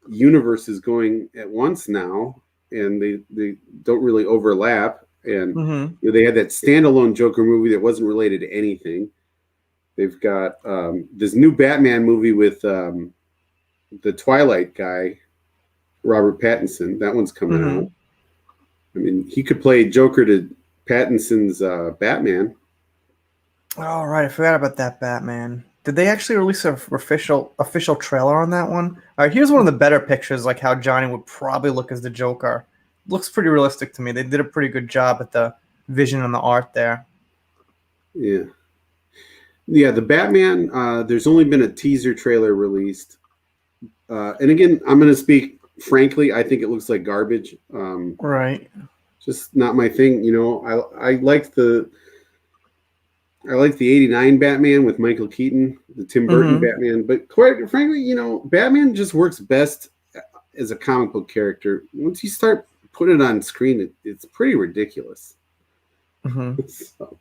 universes going at once now, and they don't really overlap. And they had that standalone Joker movie that wasn't related to anything. They've got this new Batman movie with the Twilight guy, Robert Pattinson. That one's coming out. I mean, he could play Joker to Pattinson's Batman. All right, I forgot about that Batman. Did they actually release a official trailer on that one? All right, here's one of the better pictures, like how Johnny would probably look as the Joker. Looks pretty realistic to me. They did a pretty good job at the vision and the art there. Yeah. Yeah, the Batman, there's only been a teaser trailer released. And again, I'm going to speak frankly. I think it looks like garbage. Right. Just not my thing. You know, I liked the '89 Batman with Michael Keaton, the Tim Burton Batman. But quite frankly, you know, Batman just works best as a comic book character. Once you start putting it on screen, it's pretty ridiculous. So,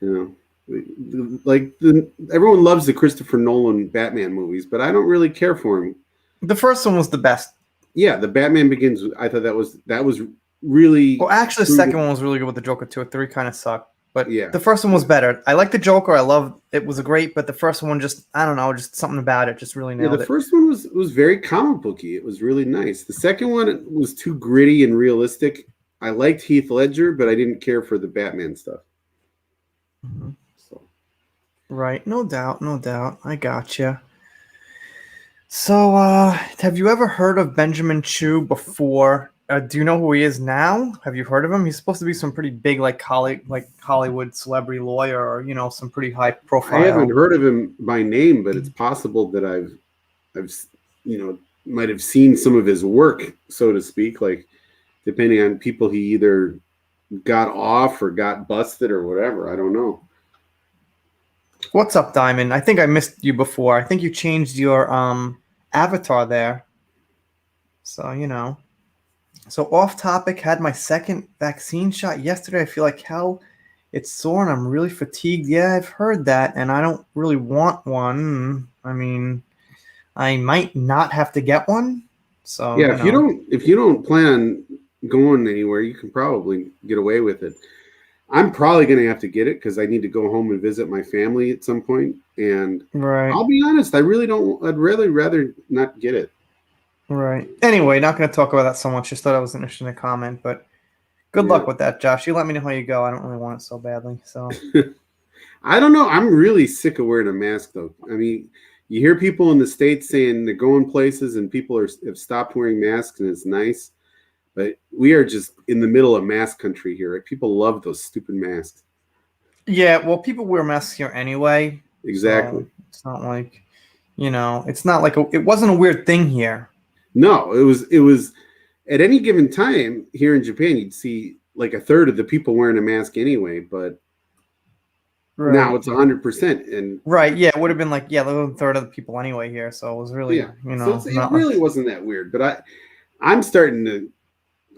you know, like everyone loves the Christopher Nolan Batman movies, but I don't really care for him. The first one was the best. Yeah, the Batman Begins. I thought that was really. Well, actually, the second one was really good with the Joker 2. 3 kind of sucked, but yeah, the first one was better. I like the Joker. I love it. Was great, but the first one just I don't know, just something about it just really nailed it. The first one was very comic booky. It was really nice. The second one was too gritty and realistic. I liked Heath Ledger, but I didn't care for the Batman stuff. So. Right, no doubt. I gotcha. So, have you ever heard of Benjamin Chew before? Do you know who he is now? Have you heard of him? He's supposed to be some pretty big, like Hollywood celebrity lawyer, or some pretty high profile. I haven't heard of him by name, but it's possible that I've might have seen some of his work, so to speak. Like depending on people he either got off or got busted or whatever. I don't know. What's up, Diamond? I think I missed you before. I think you changed your avatar there. So, So off topic, had my second vaccine shot yesterday. I feel like hell. It's sore and I'm really fatigued. Yeah, I've heard that, and I don't really want one. I mean, I might not have to get one. So yeah, if you don't plan on going anywhere, you can probably get away with it. I'm probably going to have to get it because I need to go home and visit my family at some point. And right. I'll be honest, I really don't. I'd really rather not get it. Right. Anyway, not going to talk about that so much. Just thought I was interested in a comment, but good luck with that, Josh. You let me know how you go. I don't really want it so badly. So I don't know. I'm really sick of wearing a mask, though. I mean, you hear people in the States saying they're going places and people have stopped wearing masks and it's nice. But we are just in the middle of mask country here. Right? People love those stupid masks. Yeah, well, people wear masks here anyway. Exactly. So it's not like, it's not like it wasn't a weird thing here. No, it was at any given time here in Japan, you'd see like a third of the people wearing a mask anyway, but now it's 100%. And right, yeah, it would have been like a third of the people anyway here, so it was really so it really wasn't that weird. But I'm starting to.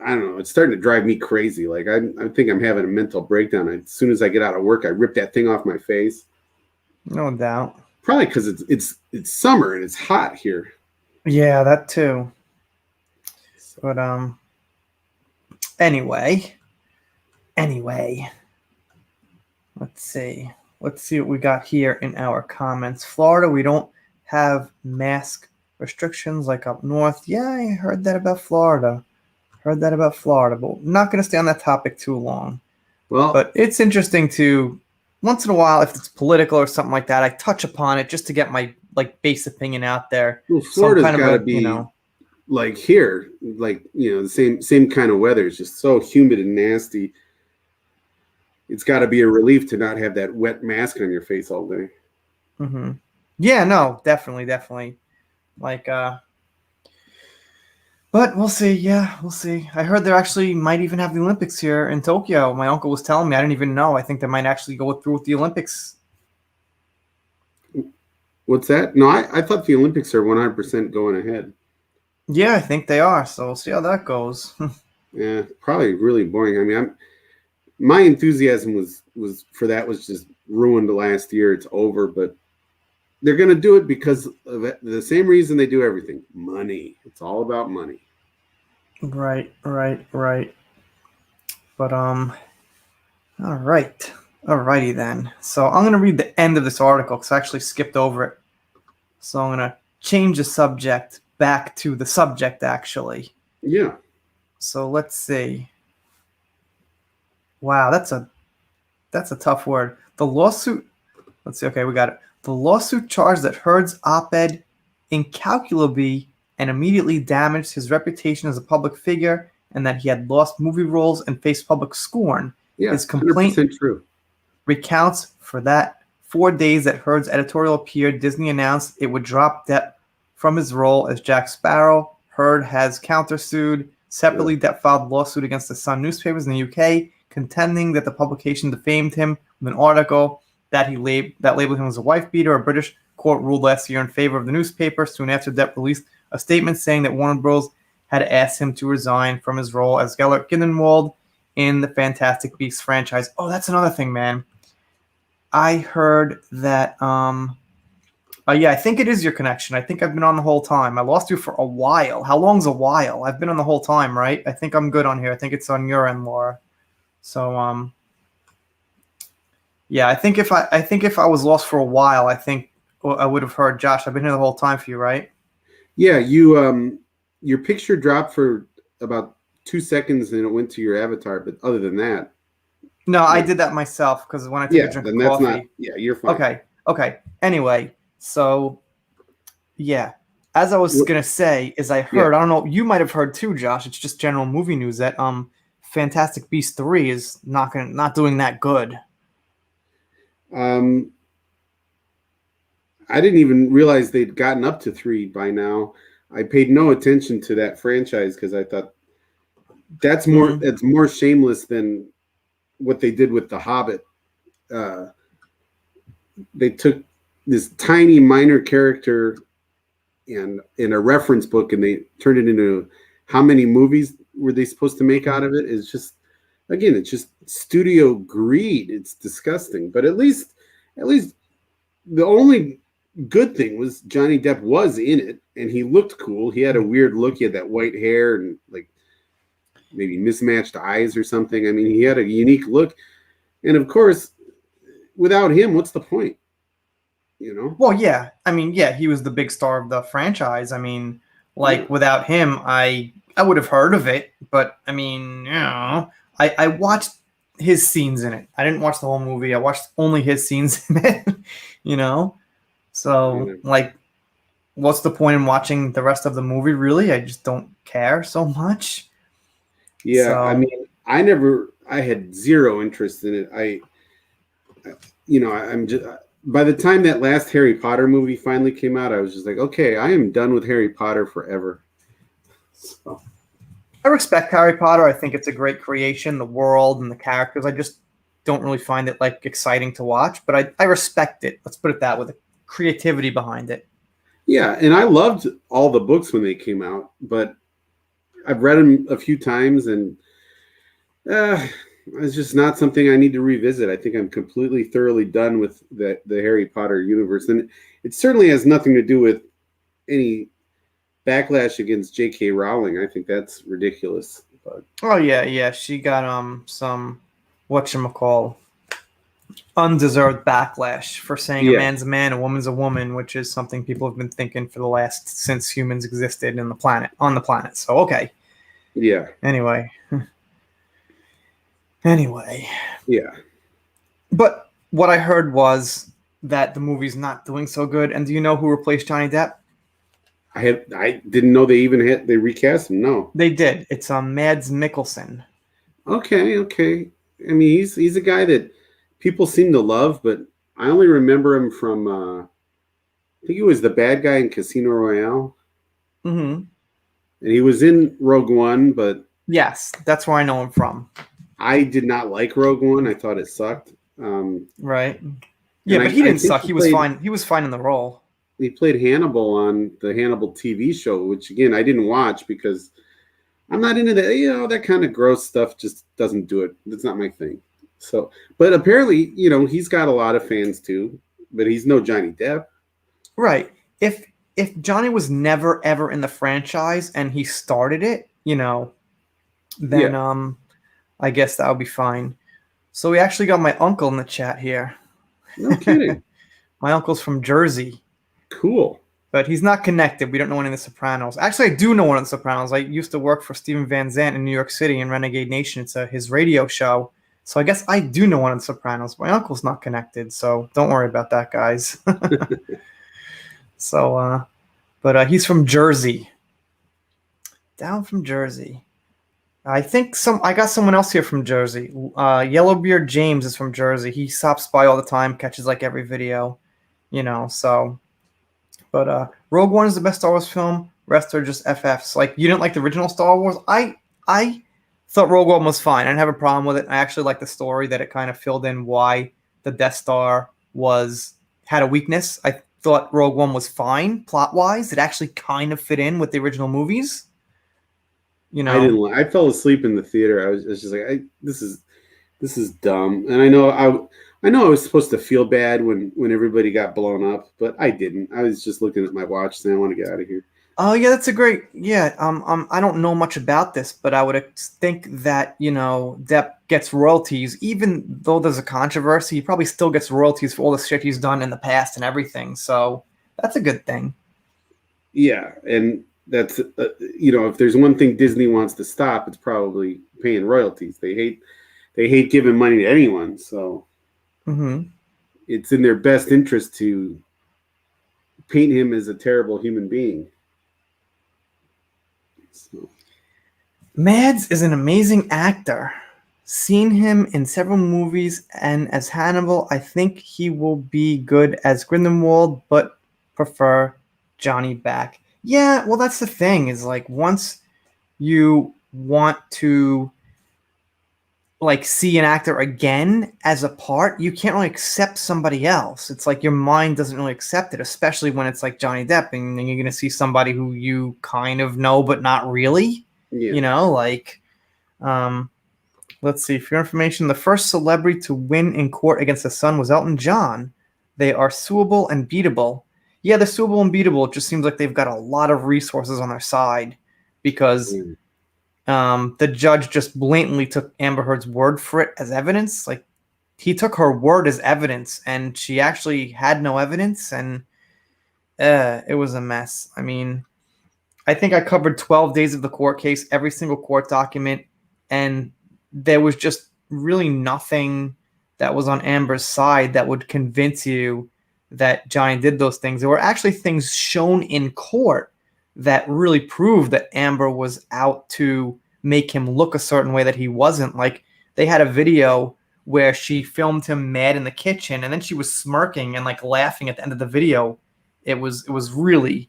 I don't know. It's starting to drive me crazy. Like I think I'm having a mental breakdown. As soon as I get out of work, I rip that thing off my face. No doubt. Probably because it's summer and it's hot here. Yeah, that too. But anyway, let's see what we got here in our comments. Florida, we don't have mask restrictions like up north. Yeah, I heard that about Florida. But we're not going to stay on that topic too long. Well, but it's interesting to once in a while, if it's political or something like that, I touch upon it just to get my base opinion out there. Well, Florida's got to be like here, like the same kind of weather. It's just so humid and nasty. It's got to be a relief to not have that wet mask on your face all day. Mm-hmm. Yeah, no, definitely. Like, but we'll see. Yeah, we'll see. I heard there actually might even have the Olympics here in Tokyo. My uncle was telling me. I didn't even know. I think they might actually go through with the Olympics. What's that? No, I thought the Olympics are 100% going ahead. Yeah, I think they are. So we'll see how that goes. Yeah, probably really boring. I mean, my enthusiasm was just ruined last year. It's over, but they're going to do it because of the same reason they do everything. Money. It's all about money. Right. But, all right. Alrighty then. So I'm going to read the end of this article because I actually skipped over it. So I'm going to change the subject back to the subject, actually. Yeah. So let's see. Wow, that's a tough word. The lawsuit. Let's see. Okay, we got it. The lawsuit charged that Heard's op-ed incalculably and immediately damaged his reputation as a public figure, and that he had lost movie roles and faced public scorn. Yeah, His complaint 100% true. recounts for that 4 days that Heard's editorial appeared, Disney announced it would drop Depp from his role as Jack Sparrow. Heard has countersued. Separately, Depp filed a lawsuit against the Sun newspapers in the UK, contending that the publication defamed him with an article that labeled him as a wife beater. A British court ruled last year in favor of the newspaper soon after Depp released a statement saying that Warner Bros. Had asked him to resign from his role as Gellert Grindelwald in the Fantastic Beasts franchise. Oh, that's another thing, man. I heard that. Yeah, I think it is your connection. I think I've been on the whole time. I lost you for a while. How long's a while? I've been on the whole time, right? I think I'm good on here. I think it's on your end, Laura. So, yeah, I think if I was lost for a while, I think I would have heard Josh. I've been here the whole time for you, right? Yeah, you your picture dropped for about 2 seconds and it went to your avatar, but other than that, no, I did that myself because when I took a drink then of that's coffee. not. Yeah, you're fine. Okay. Anyway, so yeah, as I was gonna say, is I heard. I don't know. You might have heard too, Josh. It's just general movie news that Fantastic Beasts 3 is not doing that good. I didn't even realize they'd gotten up to 3 by now. I paid no attention to that franchise because I thought that's more shameless than what they did with The Hobbit. They took this tiny minor character and in a reference book and they turned it into how many movies were they supposed to make out of it? It's just, again, it's just studio greed. It's disgusting. But at least the only good thing was Johnny Depp was in it and he looked cool. He had a weird look. He had that white hair and like maybe mismatched eyes or something. I mean, he had a unique look. And of course, without him, what's the point? You know? Well, yeah. I mean, yeah, he was the big star of the franchise. I mean, like without him, I would have heard of it. But I mean, you know, I watched his scenes in it. I didn't watch the whole movie. I watched only his scenes in it. You know, so like, what's the point in watching the rest of the movie? Really, I just don't care so much. Yeah, so, I mean, I had zero interest in it. I'm just, by the time that last Harry Potter movie finally came out, I was just like, okay, I am done with Harry Potter forever. So. I respect Harry Potter. I think it's a great creation, the world and the characters. I just don't really find it like exciting to watch, but I respect it. Let's put it that way, the creativity behind it. Yeah, and I loved all the books when they came out, but I've read them a few times, and it's just not something I need to revisit. I think I'm completely, thoroughly done with the Harry Potter universe, and it certainly has nothing to do with any backlash against J.K. Rowling. I think that's ridiculous. But. Oh yeah, she got some whatchamacall undeserved backlash for saying a man's a man, a woman's a woman, which is something people have been thinking for the last since humans existed on the planet. So okay. Yeah. Anyway. Yeah. But what I heard was that the movie's not doing so good. And do you know who replaced Johnny Depp? I didn't know they recast him. No. They did. It's Mads Mikkelsen. Okay. I mean, he's a guy that people seem to love, but I only remember him from I think he was the bad guy in Casino Royale. Mm-hmm. And he was in Rogue One, but yes, that's where I know him from. I did not like Rogue One. I thought it sucked. Right. Yeah, but he didn't suck. He was fine. He was fine in the role. He played Hannibal on the Hannibal TV show, which again I didn't watch because I'm not into that. You know, that kind of gross stuff just doesn't do it. It's not my thing. So, but apparently, you know, he's got a lot of fans too. But he's no Johnny Depp. Right. If Johnny was never ever in the franchise and he started it, you know, then I guess that would be fine. So we actually got my uncle in the chat here. No kidding. My uncle's from Jersey. Cool. But he's not connected. We don't know any of the Sopranos. Actually, I do know one of the Sopranos. I used to work for Steven Van Zandt in New York City in Renegade Nation. It's his radio show. So I guess I do know one of the Sopranos. My uncle's not connected, so don't worry about that, guys. So, but he's from Jersey. Down from Jersey. I think I got someone else here from Jersey. Yellowbeard James is from Jersey. He stops by all the time, catches like every video, so. But Rogue One is the best Star Wars film. Rest are just FFs. Like, you didn't like the original Star Wars? I thought Rogue One was fine. I didn't have a problem with it. I actually liked the story that it kind of filled in why the Death Star had a weakness. I thought Rogue One was fine plot-wise. It actually kind of fit in with the original movies. I didn't. I fell asleep in the theater. I was just like, this is dumb. And I know I was supposed to feel bad when everybody got blown up, but I didn't. I was just looking at my watch saying, I want to get out of here. Oh yeah, that's a great. Yeah, I don't know much about this, but I would think that Depp gets royalties, even though there's a controversy. He probably still gets royalties for all the shit he's done in the past and everything. So that's a good thing. Yeah, and that's if there's one thing Disney wants to stop, it's probably paying royalties. They hate giving money to anyone, so it's in their best interest to paint him as a terrible human being. So. Mads is an amazing actor. Seen him in several movies, and as Hannibal, I think he will be good as Grindelwald, but prefer Johnny back. Yeah, well, that's the thing, is like, once you want to like see an actor again as a part, you can't really accept somebody else. It's like your mind doesn't really accept it, especially when it's like Johnny Depp and you're going to see somebody who you kind of know but not really. Yeah. Let's see. For your information, the first celebrity to win in court against the Sun was Elton John. They are suable and beatable. Yeah, they're suable and beatable. It just seems like they've got a lot of resources on their side because the judge just blatantly took Amber Heard's word for it as evidence. Like, he took her word as evidence, and she actually had no evidence, and it was a mess. I mean, I think I covered 12 days of the court case, every single court document, and there was just really nothing that was on Amber's side that would convince you that Johnny did those things. There were actually things shown in court that really proved that Amber was out to make him look a certain way that he wasn't. Like, they had a video where she filmed him mad in the kitchen, and then she was smirking and like laughing at the end of the video. It was really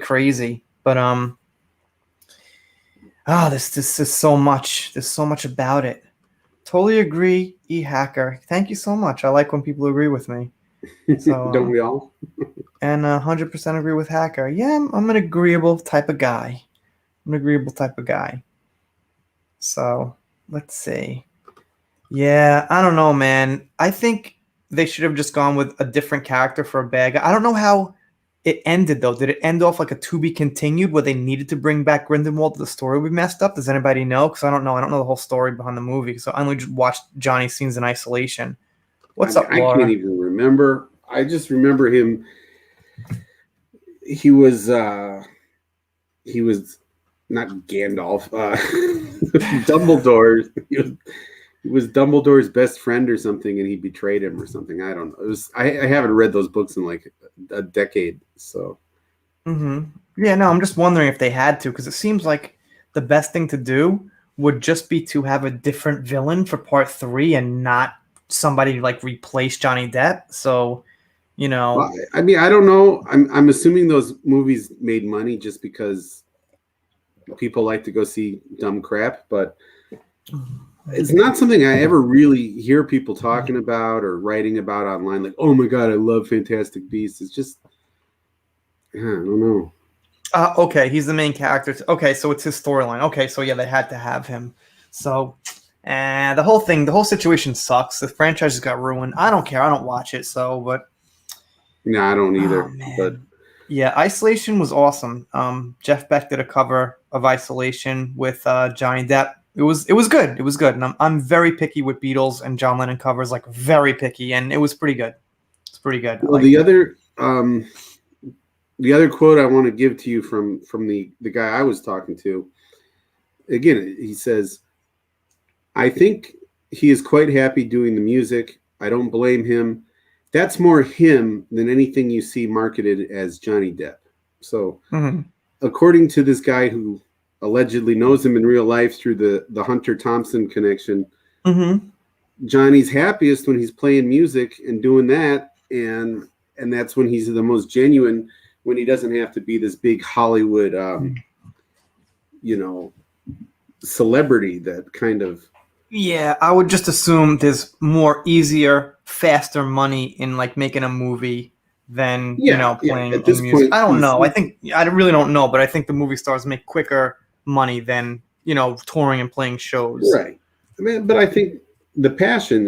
crazy. But this is so much. There's so much about it. Totally agree, E-Hacker. Thank you so much. I like when people agree with me. So, don't we all? And 100% agree with Hacker. Yeah, I'm an agreeable type of guy. So, let's see. Yeah, I don't know, man. I think they should have just gone with a different character for a bad guy. I don't know how it ended, though. Did it end off like a to be continued where they needed to bring back Grindelwald? The story we messed up? Does anybody know? Because I don't know. I don't know the whole story behind the movie. So I only just watched Johnny's scenes in isolation. What's up, Laura? I can't even remember. I just remember him. He was not Gandalf. Dumbledore. He was Dumbledore's best friend or something, and he betrayed him or something. I don't know. I haven't read those books in like a decade. So. Yeah, no, I'm just wondering if they had to, because it seems like the best thing to do would just be to have a different villain for part 3 and not somebody like replace Johnny Depp. So, Well, I mean, I don't know. I'm assuming those movies made money just because people like to go see dumb crap, but it's not something I ever really hear people talking about or writing about online. Like, oh my God, I love Fantastic Beasts. It's just, I don't know. Okay, he's the main character. Okay, so it's his storyline. Okay, so yeah, they had to have him. So, the whole situation sucks. The franchise just got ruined. I don't care. I don't watch it. So, but no, I don't either. But yeah, Isolation was awesome. Jeff Beck did a cover of Isolation with Johnny Depp. It was good. It was good. And I'm very picky with Beatles and John Lennon covers, like very picky, and it was pretty good. It's pretty good. Well, the other the other quote I want to give to you from the guy I was talking to, again, he says, I think he is quite happy doing the music. I don't blame him. That's more him than anything you see marketed as Johnny Depp. So, Mm-hmm. according to this guy who allegedly knows him in real life through the Hunter Thompson connection, Mm-hmm. Johnny's happiest when he's playing music and doing that, and that's when he's the most genuine, when he doesn't have to be this big Hollywood, you know, celebrity that kind of. Yeah, I would just assume there's more easier, faster money in like making a movie than, Yeah, yeah. playing At in this music. point, I don't he's know. I really don't know, but I think the movie stars make quicker money than, touring and playing shows. right. I mean, but I think the passion,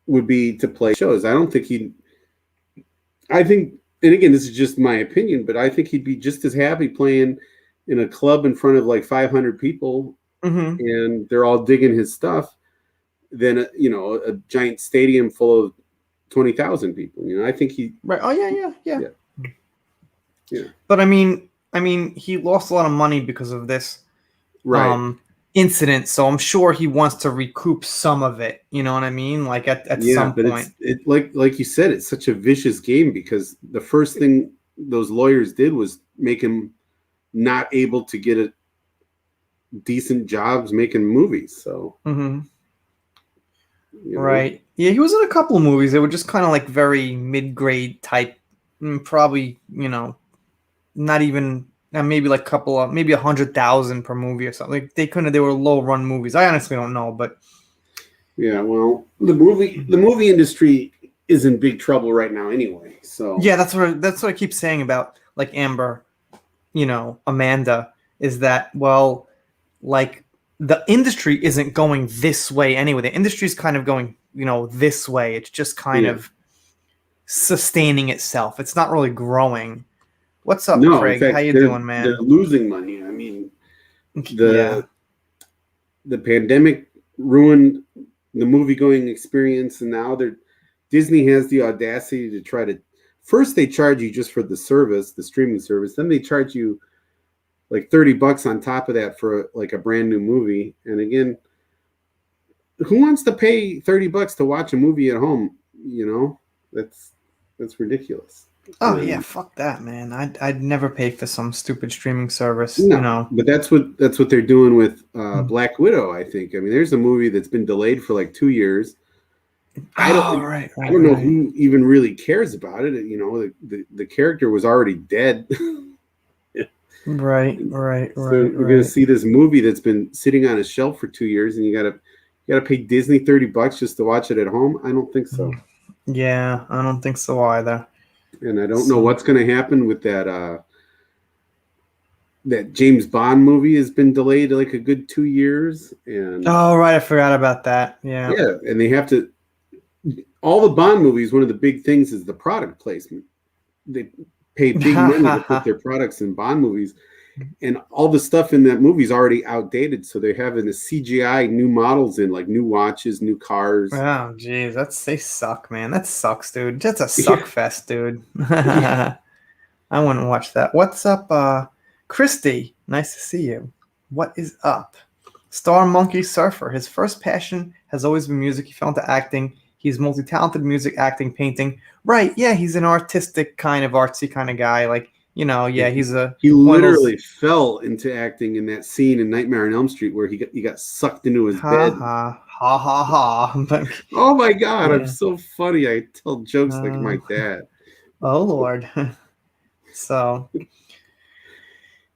would be to play shows. I don't think he. I think, and again, this is just my opinion, but I think he'd be just as happy playing in a club in front of like 500 people, Mm-hmm. and they're all digging his stuff, than a giant stadium full of 20,000 people. I think he. Right. Oh yeah, yeah, yeah. Yeah. Yeah. But I mean, he lost a lot of money because of this Right. incident, so I'm sure he wants to recoup some of it. You know what I mean? Like at Yeah, some but point. it like you said, it's such a vicious game because the first thing those lawyers did was make him not able to get a decent jobs making movies. So Mm-hmm. you know, Right. Yeah, he was in a couple of movies. They were just kind of like very mid-grade type, probably, not even maybe like couple of maybe 100,000 per movie or something. Like they were low-run movies. I honestly don't know, but yeah. Well, the movie industry is in big trouble right now anyway. So yeah, that's what I keep saying about like Amber, Amanda, is that, well, like the industry isn't going this way anyway. The industry's kind of going, this way. It's just kind yeah. of sustaining itself. It's not really growing. What's up, No, in Craig? How fact, you they're doing, they're man? losing money. I mean, Yeah. the the pandemic ruined the movie going experience, and now Disney has the audacity to try to. First, they charge you just for the service, the streaming service. Then they charge you like $30 on top of that for like a brand new movie. And again, who wants to pay $30 to watch a movie at home? That's ridiculous. Oh yeah, And fuck that, man. I'd never pay for some stupid streaming service, no, but that's what they're doing with Mm. Black Widow. I think. I mean, there's a movie that's been delayed for like 2 years. I don't. Oh, right, I right, don't know right. who even really cares about it. The character was already dead. Right, right, So right, you're gonna right. see this movie that's been sitting on a shelf for 2 years, and you gotta pay Disney $30 just to watch it at home. I don't think so, Yeah, I don't think so either. and I don't know So, what's gonna happen with that James Bond movie has been delayed like a good 2 years, and oh right, I forgot about that. Yeah. yeah, and they have to. All the Bond movies, one of the big things is the product placement. They pay big money to put their products in Bond movies, and all the stuff in that movie is already outdated. So they're having the CGI new models in, like new watches, new cars. Oh, geez, they suck, man. That sucks, dude. That's a suck Yeah, fest, dude. yeah. I wouldn't watch that. What's up, Christy? Nice to see you. What is up? Star Monkey Surfer. His first passion has always been music. He fell into acting. He's multi-talented: music, acting, painting. Right? Yeah, he's an artistic kind of artsy kind of guy. Like, yeah, he's a He one of those. literally fell into acting in that scene in Nightmare on Elm Street where he got sucked into his Ha bed. ha ha ha ha. But Oh my god, I'm yeah. so funny. I tell jokes like my Uh, dad. oh Lord. So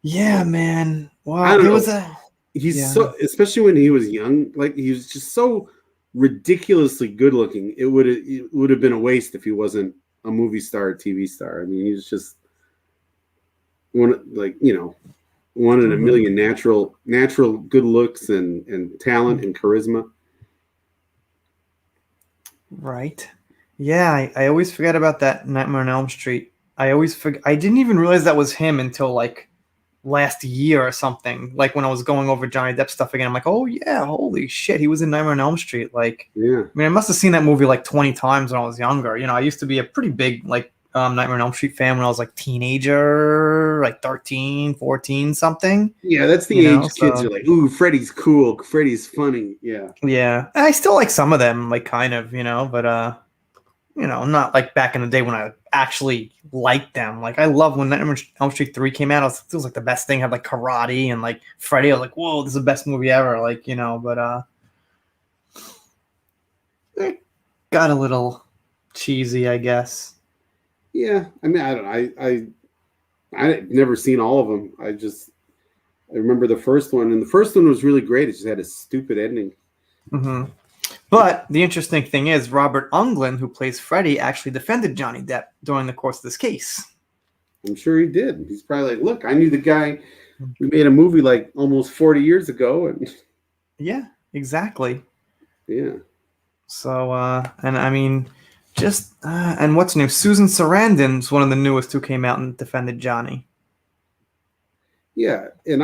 yeah, man. I Wow, don't there was know. a He's yeah. so, especially when he was young, like he was just so ridiculously good looking. It would have been a waste if he wasn't a movie star or TV star. I mean, he was just one in a Mhm. million, natural good looks and talent and charisma. Right. Yeah, I always forget about that Nightmare on Elm Street. I always forget. I didn't even realize that was him until like last year or something. Like when I was going over Johnny Depp stuff again, I'm like, oh yeah, holy shit, he was in Nightmare on Elm Street. Like, Yeah. I mean, I must have seen that movie like 20 times when I was younger. I used to be a pretty big like Nightmare on Elm Street fan when I was like teenager, like 13, 14, something. Yeah, that's the You know, age kids so are like, ooh, Freddy's cool. Freddy's funny. Yeah. yeah, I still like some of them, like kind of, but not like back in the day when I actually liked them. Like I love when Nightmare on Elm Street 3 came out. It was like the best thing. Had like karate and like Freddy. I was like, whoa, this is the best movie ever. Like but it got a little cheesy, I guess. Yeah. I mean, I don't know. I've never seen all of them. I remember the first one, and the first one was really great. It just had a stupid ending. Mm-hmm. But the interesting thing is, Robert Englund, who plays Freddy, actually defended Johnny Depp during the course of this case. I'm sure he did. He's probably like, look, I knew the guy who made a movie like almost 40 years ago. And yeah, exactly. Yeah. So, and I mean, and what's new? Susan Sarandon's one of the newest who came out and defended Johnny. Yeah. And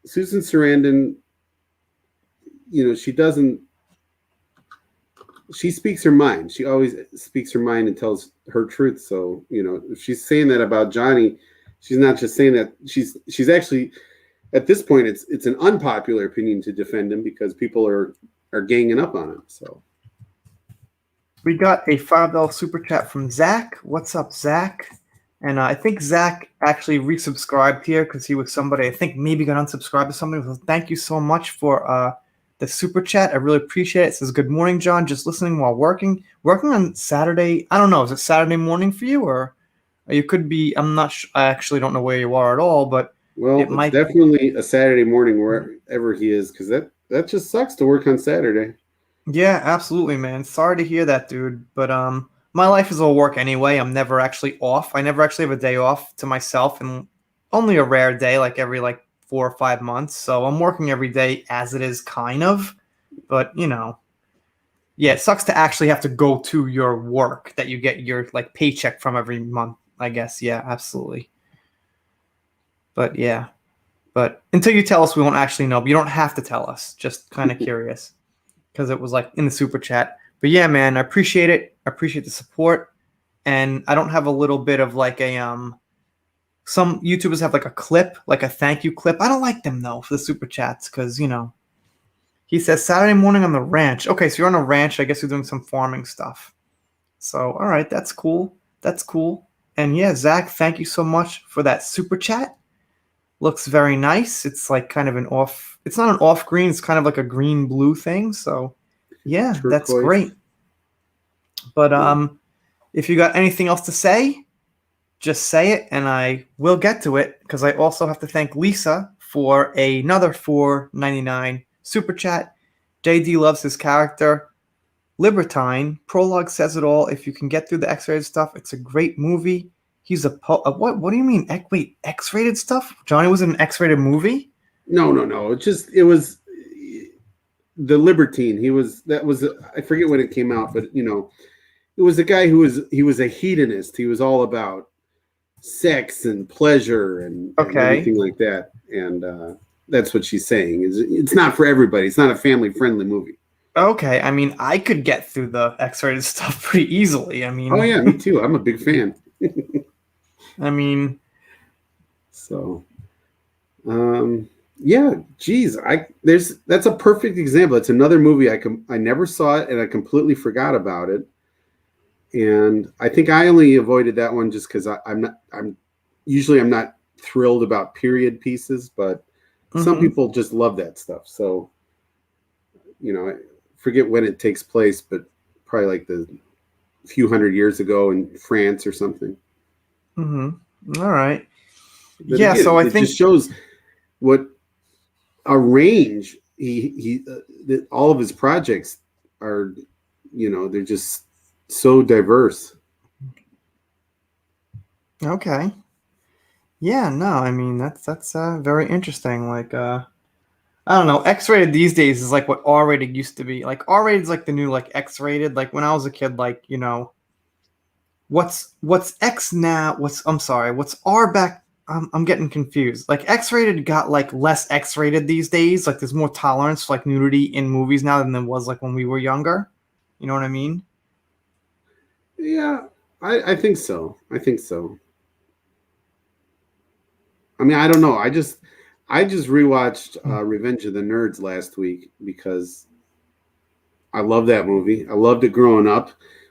Susan Sarandon, she speaks her mind. She always speaks her mind and tells her truth. So, if she's saying that about Johnny, she's not just saying that. She's actually, at this point, it's an unpopular opinion to defend him because people are ganging up on him. So we got a $5 super chat from Zach. What's up, Zach? And I think Zach actually resubscribed here because he was somebody I think maybe got unsubscribed to somebody. So thank you so much for the super chat. I really appreciate it. It says, good morning, John. Just listening while working. Working on Saturday. I don't know. Is it Saturday morning for you? Or you could be, I'm not sure. I actually don't know where you are at all. But it's definitely a Saturday morning wherever he is, because that just sucks to work on Saturday. Yeah, absolutely, man. Sorry to hear that, dude. But my life is all work anyway. I'm never actually off. I never actually have a day off to myself, and only a rare day, like every 4 or 5 months. So I'm working every day as it is, kind of. But yeah, it sucks to actually have to go to your work that you get your paycheck from every month, I guess. Yeah, absolutely. But yeah, but until you tell us, we won't actually know. But you don't have to tell us. Just kind of curious. Because it was in the super chat. But yeah, man, I appreciate it. I appreciate the support. And I don't have a little bit of some YouTubers have a clip, a thank you clip. I don't like them though for the super chats because he says Saturday morning on the ranch. Okay, so you're on a ranch. I guess you're doing some farming stuff. So all right, that's cool. That's cool. And yeah, Zach, thank you so much for that super chat. Looks very nice. It's kind of it's not an off green. It's kind of like a green blue thing. So yeah, Turquoise. That's great. But if you got anything else to say, just say it and I will get to it, because I also have to thank Lisa for another $4.99 super chat. JD loves his character. Libertine. Prologue says it all. If you can get through the X-rated stuff, it's a great movie. He's what do you mean? Wait, X-rated stuff? Johnny was in an X-rated movie? No. It was the Libertine. I forget when it came out, but it was a guy he was a hedonist. He was all about sex and pleasure and everything like that. And that's what she's saying. It's not for everybody. It's not a family-friendly movie. Okay, I mean, I could get through the X-rated stuff pretty easily. I mean, oh yeah, me too. I'm a big fan. I mean, so, yeah, geez, that's a perfect example. It's another movie I never saw it and I completely forgot about it. And I think I only avoided that one just because I'm usually not thrilled about period pieces, but some people just love that stuff. So, I forget when it takes place, but probably the few hundred years ago in France or something. All right. But yeah. Again, so I it think just shows what a range that all of his projects are. They're just so diverse. Okay. Yeah. No. I mean, that's very interesting. I don't know. X-rated these days is what R-rated used to be. R-rated is the new X-rated. When I was a kid, what's X now? What's R back? I'm getting confused. X-rated got less X-rated these days. There's more tolerance for nudity in movies now than there was when we were younger. You know what I mean? Yeah. I think so. I think so. I mean, I don't know. I just rewatched Revenge of the Nerds last week because I love that movie. I loved it growing up.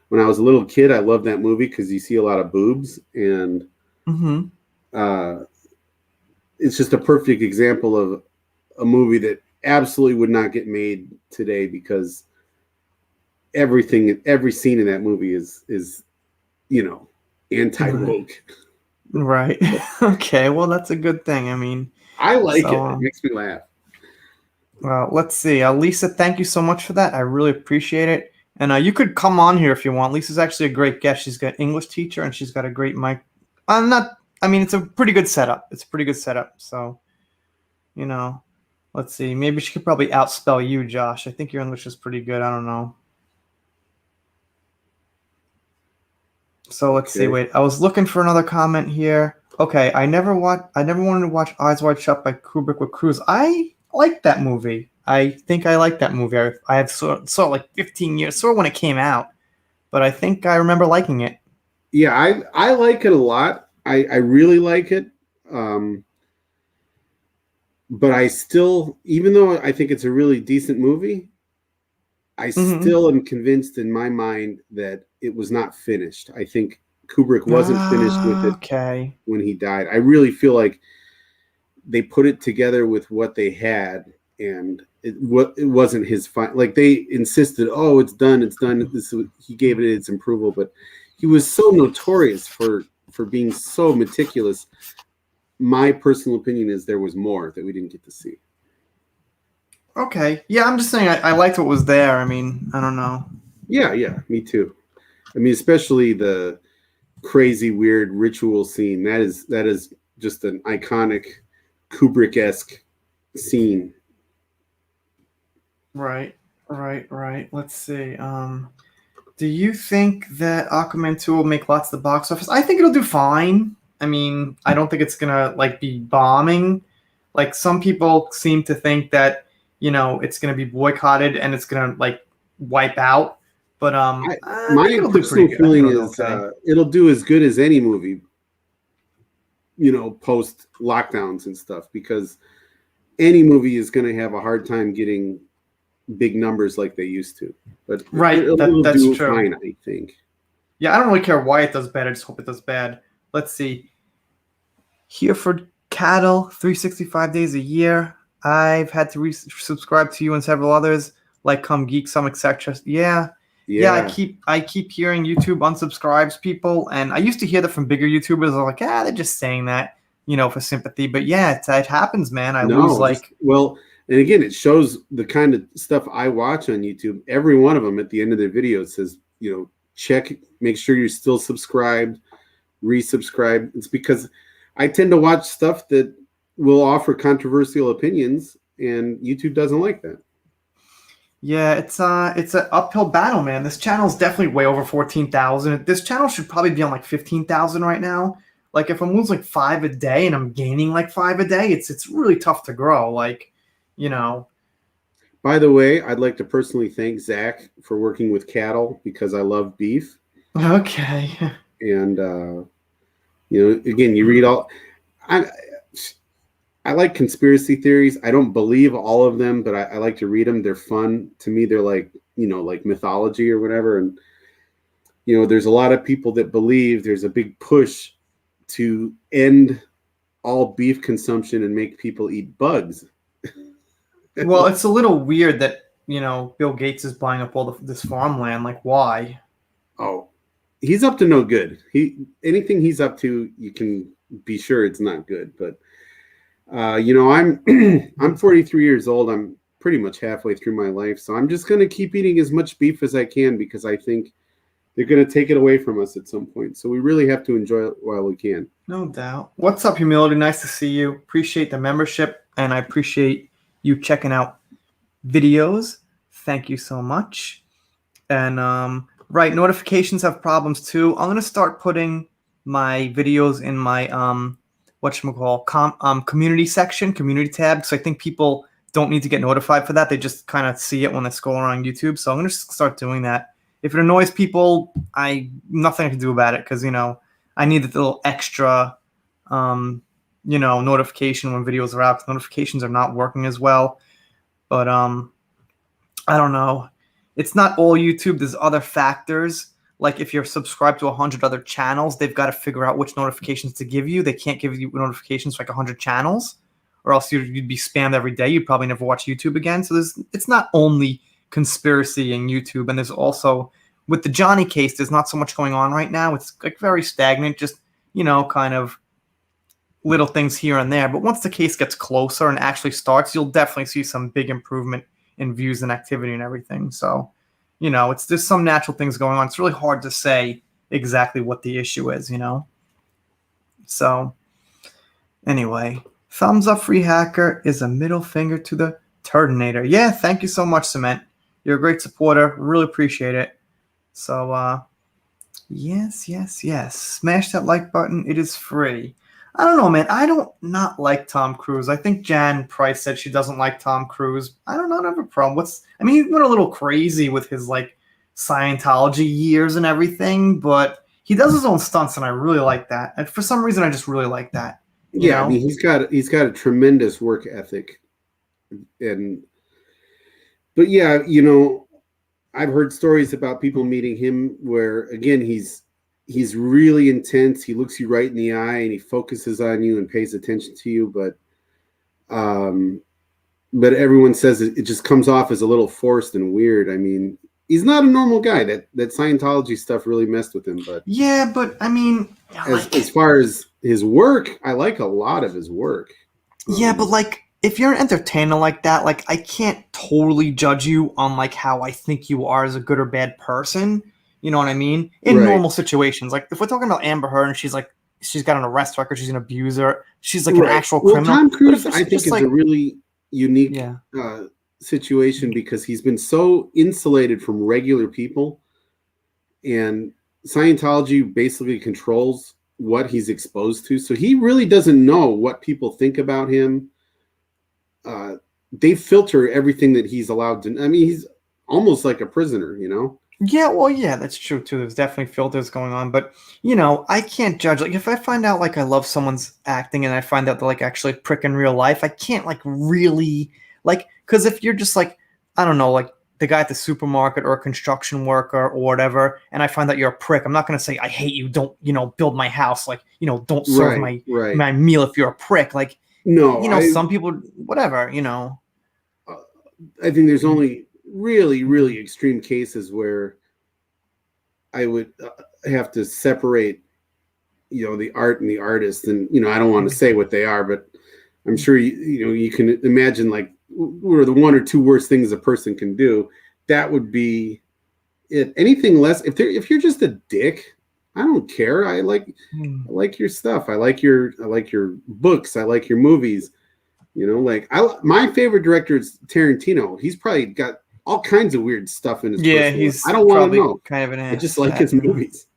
When I was a little kid, I loved that movie because you see a lot of boobs, and Mm-hmm. uh, it's just a perfect example of a movie that absolutely would not get made today because every scene in that movie is you know anti Right. woke. Right. Okay. Well, that's a good thing. I mean, I like so it. It makes me laugh. well, let's see. Lisa, thank you so much for that. I really appreciate it. And you could come on here if you want. Lisa's actually a great guest. She's got English teacher and she's got a great mic. I'm not. I mean, it's a pretty good setup. It's a pretty good setup. So, you know, let's see. Maybe she could probably outspell you, Josh. I think your English is pretty good. I don't know. So let's see. Okay. Wait, I was looking for another comment here. Okay, I never watched. I never wanted to watch Eyes Wide Shut by Kubrick with Cruise. I like that movie. I think I like that movie. I have saw it like 15 years. Saw it when it came out, but I think I remember liking it. Yeah, I like it a lot. I really like it. Um, but I still, even though I think it's a really decent movie, I Mm-hmm. still am convinced in my mind that it was not finished. I think Kubrick wasn't finished with Ah, it okay. when he died. I really feel like they put it together with what they had, and it wasn't his fine. Like they insisted, oh, it's done, it's done. He gave it its approval, but he was so notorious for being so meticulous. My personal opinion is there was more that we didn't get to see. Okay. Yeah, I'm just saying I liked what was there. I mean, I don't know. Yeah, yeah, me too. I mean, especially the crazy, weird ritual scene. That is just an iconic Kubrick-esque scene. Right, right. Let's see. Do you think that Aquaman 2 will make lots of the box office? I think it'll do fine. I mean, I don't think it's gonna like be bombing. Like some people seem to think that, it's gonna be boycotted and it's gonna like wipe out. But I I think My it'll do pretty personal good. I think feeling it'll do is okay. it'll do as good as any movie, post lockdowns and stuff, because any movie is going to have a hard time getting big numbers like they used to. But Right, it'll that's do true. fine, I think. Yeah, I don't really care why it does bad. I just hope it does bad. Let's see. Hereford Cattle, 365 days a year. I've had to subscribe to you and several others, like Come Geek Some, etc. Yeah. I Yeah. keep hearing YouTube unsubscribes people, and I used to hear that from bigger YouTubers. I'm like, they're just saying that, for sympathy. But yeah, it happens, man. I lose No, just like, well, and again, it shows the kind of stuff I watch on YouTube. Every one of them at the end of their video says, check, make sure you're still subscribed, resubscribe. It's because I tend to watch stuff that will offer controversial opinions, and YouTube doesn't like that. yeah, it's an uphill battle, man. This channel's definitely way over 14,000. This channel should probably be on like 15,000 right now. Like if I'm losing like 5 a day and I'm gaining like 5 a day, it's really tough to grow. Like, you know. By the way, I'd like to personally thank Zach for working with cattle because I love beef. Okay. And again, you read all. I I like conspiracy theories. I don't believe all of them, but I like to read them. They're fun to me. They're like like mythology or whatever. And there's a lot of people that believe there's a big push to end all beef consumption and make people eat bugs. Well, it's a little weird that, Bill Gates is buying up all this farmland. Like, why? Oh, he's up to no good. Anything he's up to, you can be sure it's not good. But I'm I'm 43 years old. I'm pretty much halfway through my life, so I'm just gonna keep eating as much beef as I can because I think they're gonna take it away from us at some point. So we really have to enjoy it while we can. No doubt. What's up, Humility? Nice to see you. Appreciate the membership, and I appreciate you checking out videos. Thank you so much. And right, notifications have problems too. I'm gonna start putting my videos in my community section, community tab. So I think people don't need to get notified for that. They just kind of see it when they scroll around YouTube. So I'm gonna start doing that. If it annoys people, nothing I can do about it because I need the little extra notification when videos are out. 'Cause notifications are not working as well. But I don't know. It's not all YouTube. There's other factors. Like if you're subscribed to 100 other channels, they've got to figure out which notifications to give you. They can't give you notifications for like 100 channels, or else you'd be spammed every day. You'd probably never watch YouTube again. So it's not only conspiracy in YouTube, and there's also with the Johnny case. There's not so much going on right now. It's like very stagnant. Just kind of little things here and there. But once the case gets closer and actually starts, you'll definitely see some big improvement in views and activity and everything. So, there's some natural things going on. It's really hard to say exactly what the issue is, So, anyway, thumbs up free hacker is a middle finger to the Turdinator. Yeah, thank you so much, Cement. You're a great supporter. Really appreciate it. So, yes. Smash that like button. It is free. I don't know, man. I don't not like Tom Cruise. I think Jan Price said she doesn't like Tom Cruise. I don't have a problem. He went a little crazy with his like Scientology years and everything, but he does his own stunts, and I really like that. And for some reason, I just really like that. Yeah, he's got a tremendous work ethic, but yeah, I've heard stories about people meeting him where again he's really intense. He looks you right in the eye and he focuses on you and pays attention to you. But everyone says it just comes off as a little forced and weird. I mean, he's not a normal guy. That Scientology stuff really messed with him. But yeah, but as far as his work, I like a lot of his work. Yeah, but like if you're an entertainer like that, like I can't totally judge you on like how I think you are as a good or bad person. You know what I mean? In normal situations. Like if we're talking about Amber Heard and she's got an arrest record, she's an abuser, she's like an actual criminal. Tom Cruise, I think, is a really unique situation because he's been so insulated from regular people, and Scientology basically controls what he's exposed to. So he really doesn't know what people think about him. They filter everything that he's allowed to. I mean, he's almost like a prisoner, Yeah, well, yeah, that's true too. There's definitely filters going on, but I can't judge. Like, if I find out like I love someone's acting and I find out they're like actually a prick in real life, I can't like really like because if you're just like I don't know, like the guy at the supermarket or a construction worker or whatever, and I find out you're a prick, I'm not gonna say I hate you. Don't build my house. Like don't serve my meal if you're a prick. Like some people, whatever. I think there's only really, really extreme cases where I would have to separate, the art and the artist. And, I don't want to say what they are, but I'm sure, you can imagine like what are the one or two worst things a person can do. That would be it. Anything less, if you're just a dick, I don't care. I like your stuff. I like your books. I like your movies. My favorite director is Tarantino. He's probably got all kinds of weird stuff in his he's I don't want to know. Kind of an ass. I just like his movies.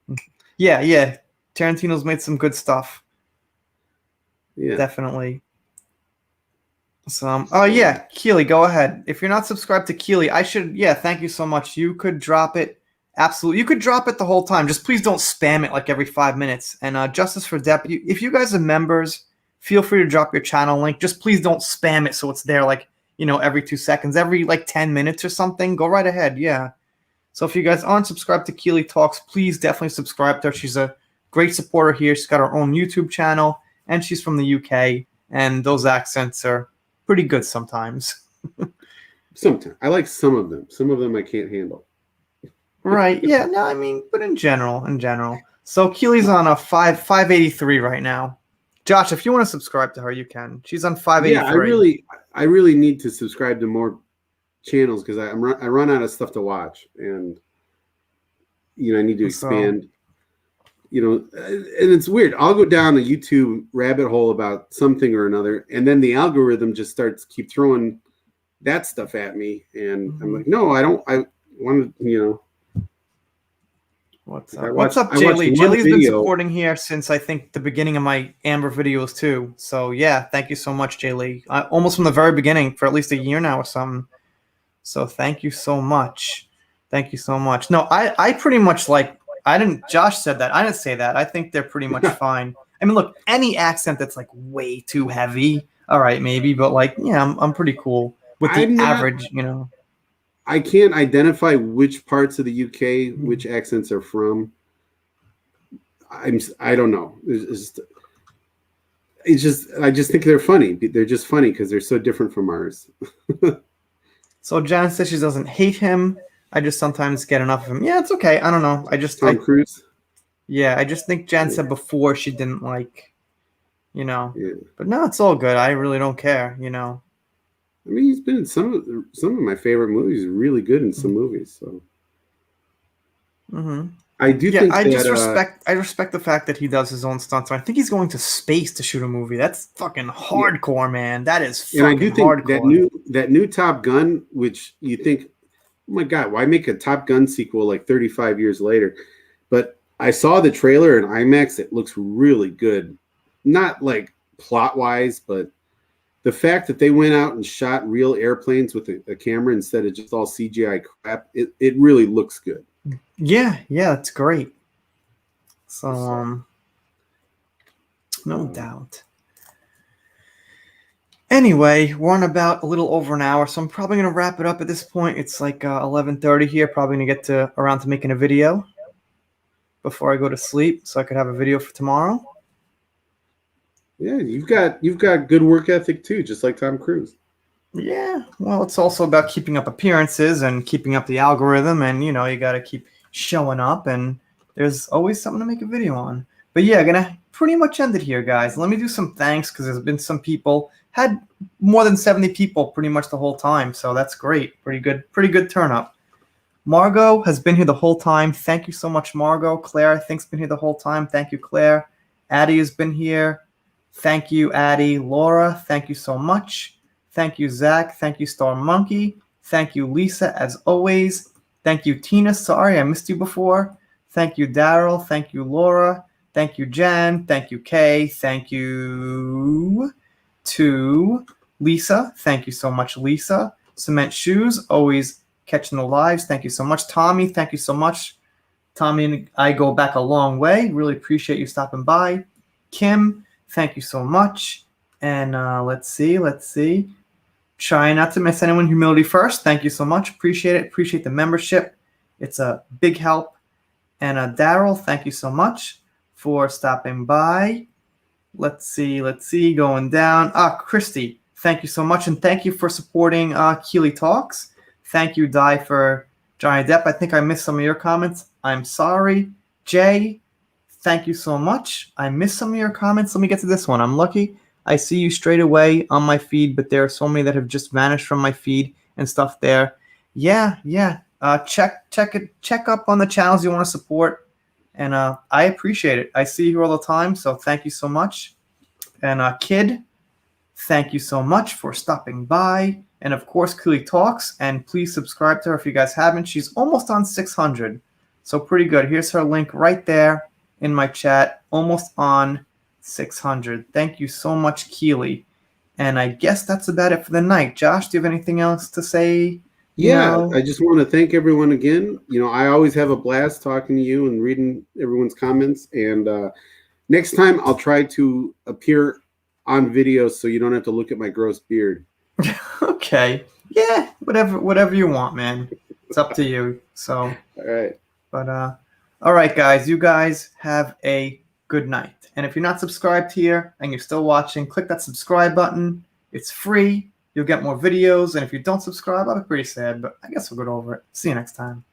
Yeah. Tarantino's made some good stuff. Yeah. Definitely. Keely, go ahead. If you're not subscribed to Keely, thank you so much. You could drop it. Absolutely. You could drop it the whole time. Just please don't spam it like every 5 minutes. And Justice for Depp, if you guys are members, feel free to drop your channel link. Just please don't spam it so it's there like every 2 seconds, every like 10 minutes or something. Go right ahead. Yeah. So if you guys aren't subscribed to Keely Talks, please definitely subscribe to her. She's a great supporter here. She's got her own YouTube channel, and she's from the UK, and those accents are pretty good sometimes. Sometimes. I like some of them. Some of them I can't handle. Right. Yeah. No, but in general. So Keely's on a 583 right now. Josh, if you want to subscribe to her, you can. She's on 583. Yeah, I really need to subscribe to more channels because I run out of stuff to watch, and I need to expand. And it's weird. I'll go down a YouTube rabbit hole about something or another, and then the algorithm just keep throwing that stuff at me, and I'm like, no, I don't. I want to, What's up, Jay Lee? Jay Lee's been supporting here since I think the beginning of my Amber videos too. So yeah, thank you so much, Jay Lee. Almost from the very beginning for at least a year now or something. So thank you so much. Thank you so much. No, I pretty much like. I didn't. Josh said that. I didn't say that. I think they're pretty much fine. I mean, look, any accent that's like way too heavy, all right, maybe, but like, yeah, I'm pretty cool with the I'm not. average, you know. I can't identify which parts of the UK Mhm. which accents are from. I don't know. It's just I just think they're funny. They're just funny because they're so different from ours. So Jan says she doesn't hate him. I just sometimes get enough of him. Yeah, it's okay. I don't know. Tom Cruise. Yeah, I just think Jan Yeah, said before she didn't like, you know. yeah. But no, it's all good. I really don't care, you know. I mean, he's been in some of my favorite movies. He's really good in some movies. So Mm-hmm. I do Yeah, think that I respect the fact that he does his own stunts. I think he's going to space to shoot a movie. That's fucking yeah, hardcore, man. That is and I do fucking think that hardcore. new Top Gun, which you think, oh my god, why make a Top Gun sequel like 35 years later? But I saw the trailer in IMAX. It looks really good, not like plot wise, but the fact that they went out and shot real airplanes with a camera instead of just all CGI crap, it really looks good. Yeah, yeah, it's great. So, So, no doubt. Anyway, we're on about a little over an hour, so I'm probably gonna wrap it up at this point. It's like 11:30 here. Probably gonna get to around to making a video before I go to sleep, so I could have a video for tomorrow. yeah, you've got good work ethic too, just like Tom Cruise. Yeah, well, it's also about keeping up appearances and keeping up the algorithm, and you know, you got to keep showing up, and there's always something to make a video on. But yeah, gonna pretty much end it here, guys. Let me do some thanks because there's been some people had more than 70 people pretty much the whole time, so that's great. Pretty good turn up. Margot has been here the whole time. Thank you so much, Margot. Claire, I think, has been here the whole time. Thank you, Claire. Addie has been here. Thank you, Addie. Laura, thank you so much. Thank you, Zach. Thank you, Star Monkey. Thank you, Lisa, as always. Thank you, Tina. Sorry, I missed you before. Thank you, Daryl. Thank you, Laura. Thank you, Jen. Thank you, Kay. Thank you to Lisa. Thank you so much, Lisa. Cement Shoes, always catching the lives. Thank you so much, Tommy. Thank you so much. Tommy and I go back a long way. Really appreciate you stopping by. Kim, thank you so much. And let's see. Try not to miss anyone. Humility first. Thank you so much. Appreciate it. Appreciate the membership. It's a big help. And Daryl, thank you so much for stopping by. Let's see. Going down. Christy, thank you so much. And thank you for supporting Keely Talks. Thank you, Di, for Johnny Depp. I think I missed some of your comments. I'm sorry. Jay, thank you so much. I missed some of your comments. Let me get to this one. I'm lucky. I see you straight away on my feed, but there are so many that have just vanished from my feed and stuff there. Yeah. Check up on the channels you want to support, and I appreciate it. I see you all the time, so thank you so much. And Kid, thank you so much for stopping by. And of course, Keely Talks, and please subscribe to her if you guys haven't. She's almost on 600, so pretty good. Here's her link right there in my chat, almost on 600. Thank you so much, Keely. And I guess that's about it for the night. Josh, do you have anything else to say? Yeah, I just want to thank everyone again. I always have a blast talking to you and reading everyone's comments. And next time I'll try to appear on video so you don't have to look at my gross beard. Okay. Yeah, whatever you want, man. It's up to you. So, all right. But all right, guys, you guys have a good night. And if you're not subscribed here and you're still watching, click that subscribe button. It's free. You'll get more videos. And if you don't subscribe, I'll be pretty sad, but I guess we'll get over it. See you next time.